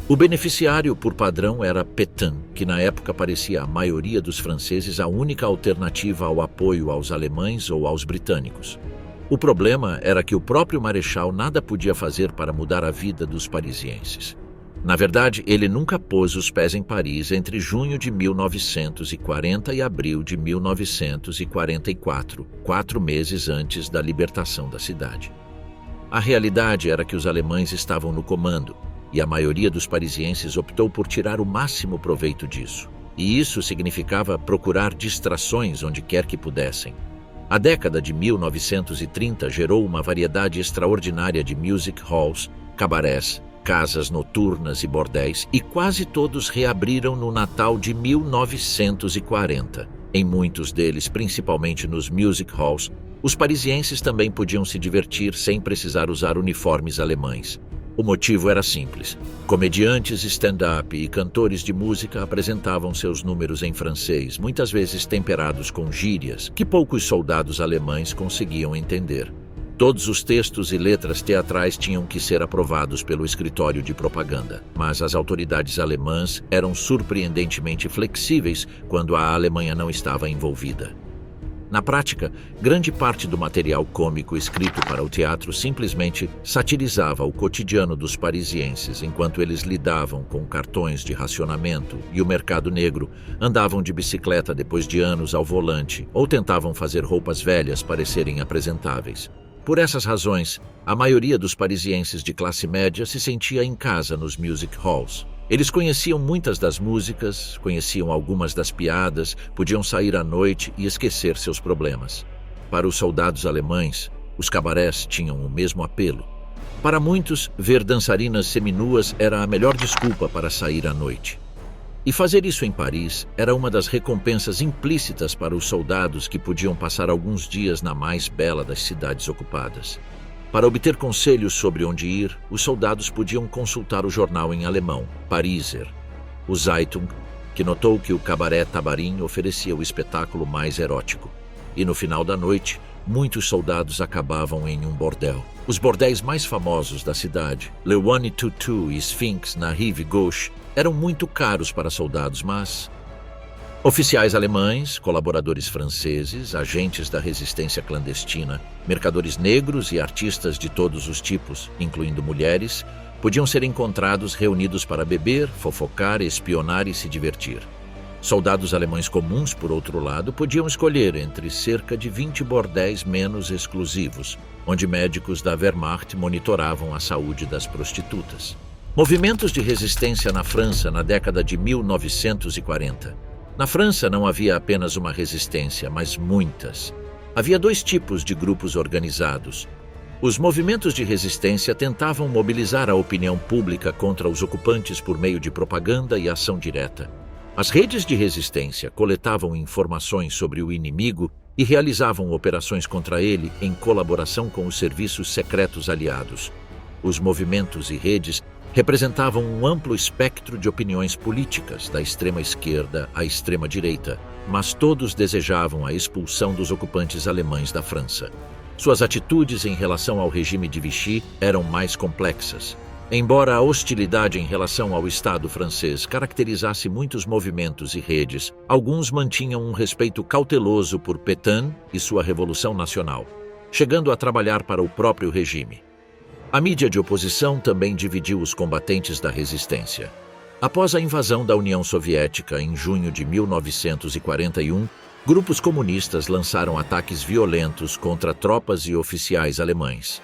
O beneficiário por padrão era Pétain, que na época parecia à maioria dos franceses a única alternativa ao apoio aos alemães ou aos britânicos. O problema era que o próprio Marechal nada podia fazer para mudar a vida dos parisienses. Na verdade, ele nunca pôs os pés em Paris entre junho de 1940 e abril de 1944, 4 meses antes da libertação da cidade. A realidade era que os alemães estavam no comando, e a maioria dos parisienses optou por tirar o máximo proveito disso. E isso significava procurar distrações onde quer que pudessem. A década de 1930 gerou uma variedade extraordinária de music halls, cabarés, casas noturnas e bordéis, e quase todos reabriram no Natal de 1940. Em muitos deles, principalmente nos music halls, os parisienses também podiam se divertir sem precisar usar uniformes alemães. O motivo era simples. Comediantes stand-up e cantores de música apresentavam seus números em francês, muitas vezes temperados com gírias que poucos soldados alemães conseguiam entender. Todos os textos e letras teatrais tinham que ser aprovados pelo escritório de propaganda, mas as autoridades alemãs eram surpreendentemente flexíveis quando a Alemanha não estava envolvida. Na prática, grande parte do material cômico escrito para o teatro simplesmente satirizava o cotidiano dos parisienses enquanto eles lidavam com cartões de racionamento e o mercado negro, andavam de bicicleta depois de anos ao volante ou tentavam fazer roupas velhas parecerem apresentáveis. Por essas razões, a maioria dos parisienses de classe média se sentia em casa nos music halls. Eles conheciam muitas das músicas, conheciam algumas das piadas, podiam sair à noite e esquecer seus problemas. Para os soldados alemães, os cabarés tinham o mesmo apelo. Para muitos, ver dançarinas seminuas era a melhor desculpa para sair à noite. E fazer isso em Paris era uma das recompensas implícitas para os soldados que podiam passar alguns dias na mais bela das cidades ocupadas. Para obter conselhos sobre onde ir, os soldados podiam consultar o jornal em alemão, Pariser, o Zeitung, que notou que o Cabaré Tabarin oferecia o espetáculo mais erótico. E no final da noite, muitos soldados acabavam em um bordel. Os bordéis mais famosos da cidade, Le One Tutu e Sphinx na Rive Gauche, eram muito caros para soldados, mas oficiais alemães, colaboradores franceses, agentes da resistência clandestina, mercadores negros e artistas de todos os tipos, incluindo mulheres, podiam ser encontrados reunidos para beber, fofocar, espionar e se divertir. Soldados alemães comuns, por outro lado, podiam escolher entre cerca de 20 bordéis menos exclusivos, onde médicos da Wehrmacht monitoravam a saúde das prostitutas. Movimentos de resistência na França na década de 1940. Na França não havia apenas uma resistência, mas muitas. Havia dois tipos de grupos organizados. Os movimentos de resistência tentavam mobilizar a opinião pública contra os ocupantes por meio de propaganda e ação direta. As redes de resistência coletavam informações sobre o inimigo e realizavam operações contra ele em colaboração com os serviços secretos aliados. Os movimentos e redes representavam um amplo espectro de opiniões políticas, da extrema esquerda à extrema direita, mas todos desejavam a expulsão dos ocupantes alemães da França. Suas atitudes em relação ao regime de Vichy eram mais complexas. Embora a hostilidade em relação ao Estado francês caracterizasse muitos movimentos e redes, alguns mantinham um respeito cauteloso por Pétain e sua Revolução Nacional, chegando a trabalhar para o próprio regime. A mídia de oposição também dividiu os combatentes da resistência. Após a invasão da União Soviética em junho de 1941, grupos comunistas lançaram ataques violentos contra tropas e oficiais alemães.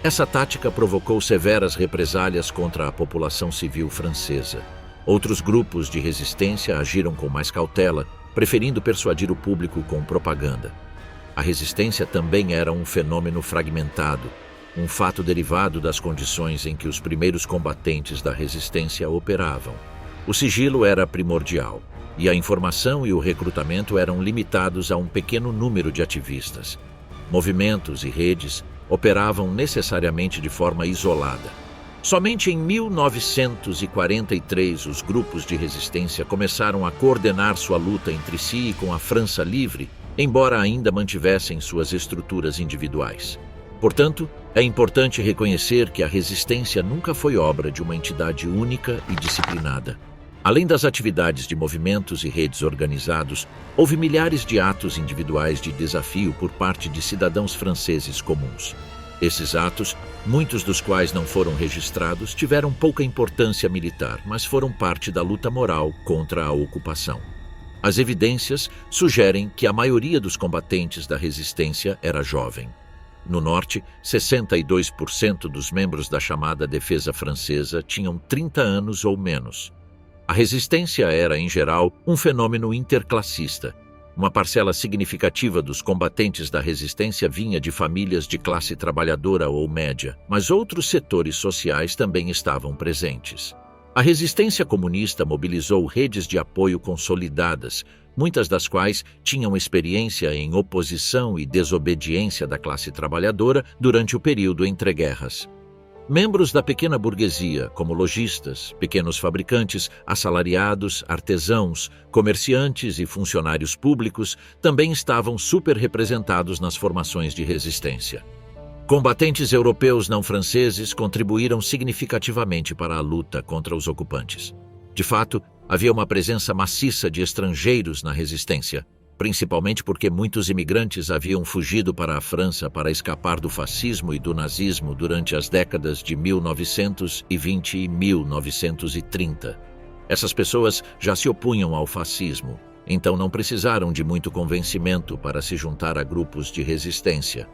Essa tática provocou severas represálias contra a população civil francesa. Outros grupos de resistência agiram com mais cautela, preferindo persuadir o público com propaganda. A resistência também era um fenômeno fragmentado, um fato derivado das condições em que os primeiros combatentes da resistência operavam. O sigilo era primordial, e a informação e o recrutamento eram limitados a um pequeno número de ativistas. Movimentos e redes operavam necessariamente de forma isolada. Somente em 1943 os grupos de resistência começaram a coordenar sua luta entre si e com a França livre, embora ainda mantivessem suas estruturas individuais. Portanto, é importante reconhecer que a resistência nunca foi obra de uma entidade única e disciplinada. Além das atividades de movimentos e redes organizados, houve milhares de atos individuais de desafio por parte de cidadãos franceses comuns. Esses atos, muitos dos quais não foram registrados, tiveram pouca importância militar, mas foram parte da luta moral contra a ocupação. As evidências sugerem que a maioria dos combatentes da resistência era jovem. No norte, 62% dos membros da chamada defesa francesa tinham 30 anos ou menos. A resistência era, em geral, um fenômeno interclassista. Uma parcela significativa dos combatentes da resistência vinha de famílias de classe trabalhadora ou média, mas outros setores sociais também estavam presentes. A resistência comunista mobilizou redes de apoio consolidadas, muitas das quais tinham experiência em oposição e desobediência da classe trabalhadora durante o período entre guerras. Membros da pequena burguesia, como lojistas, pequenos fabricantes, assalariados, artesãos, comerciantes e funcionários públicos, também estavam superrepresentados nas formações de resistência. Combatentes europeus não franceses contribuíram significativamente para a luta contra os ocupantes. De fato, havia uma presença maciça de estrangeiros na resistência, principalmente porque muitos imigrantes haviam fugido para a França para escapar do fascismo e do nazismo durante as décadas de 1920 e 1930. Essas pessoas já se opunham ao fascismo, então não precisaram de muito convencimento para se juntar a grupos de resistência.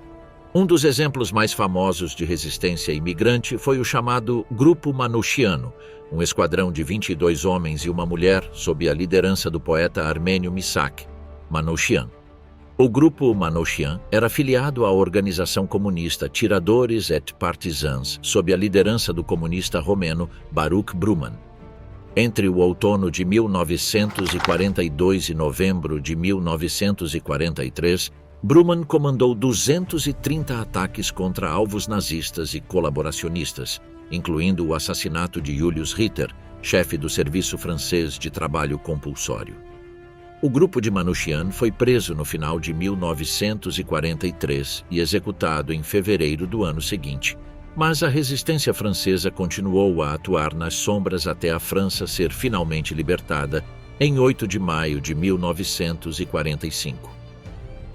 Um dos exemplos mais famosos de resistência imigrante foi o chamado Grupo Manouchiano, um esquadrão de 22 homens e uma mulher sob a liderança do poeta armênio Misak Manouchian. O Grupo Manouchian era filiado à organização comunista Tiradores et Partisans, sob a liderança do comunista romeno Baruch Bruman. Entre o outono de 1942 e novembro de 1943, Bruman comandou 230 ataques contra alvos nazistas e colaboracionistas, incluindo o assassinato de Julius Ritter, chefe do Serviço Francês de Trabalho Compulsório. O grupo de Manouchian foi preso no final de 1943 e executado em fevereiro do ano seguinte, mas a resistência francesa continuou a atuar nas sombras até a França ser finalmente libertada em 8 de maio de 1945.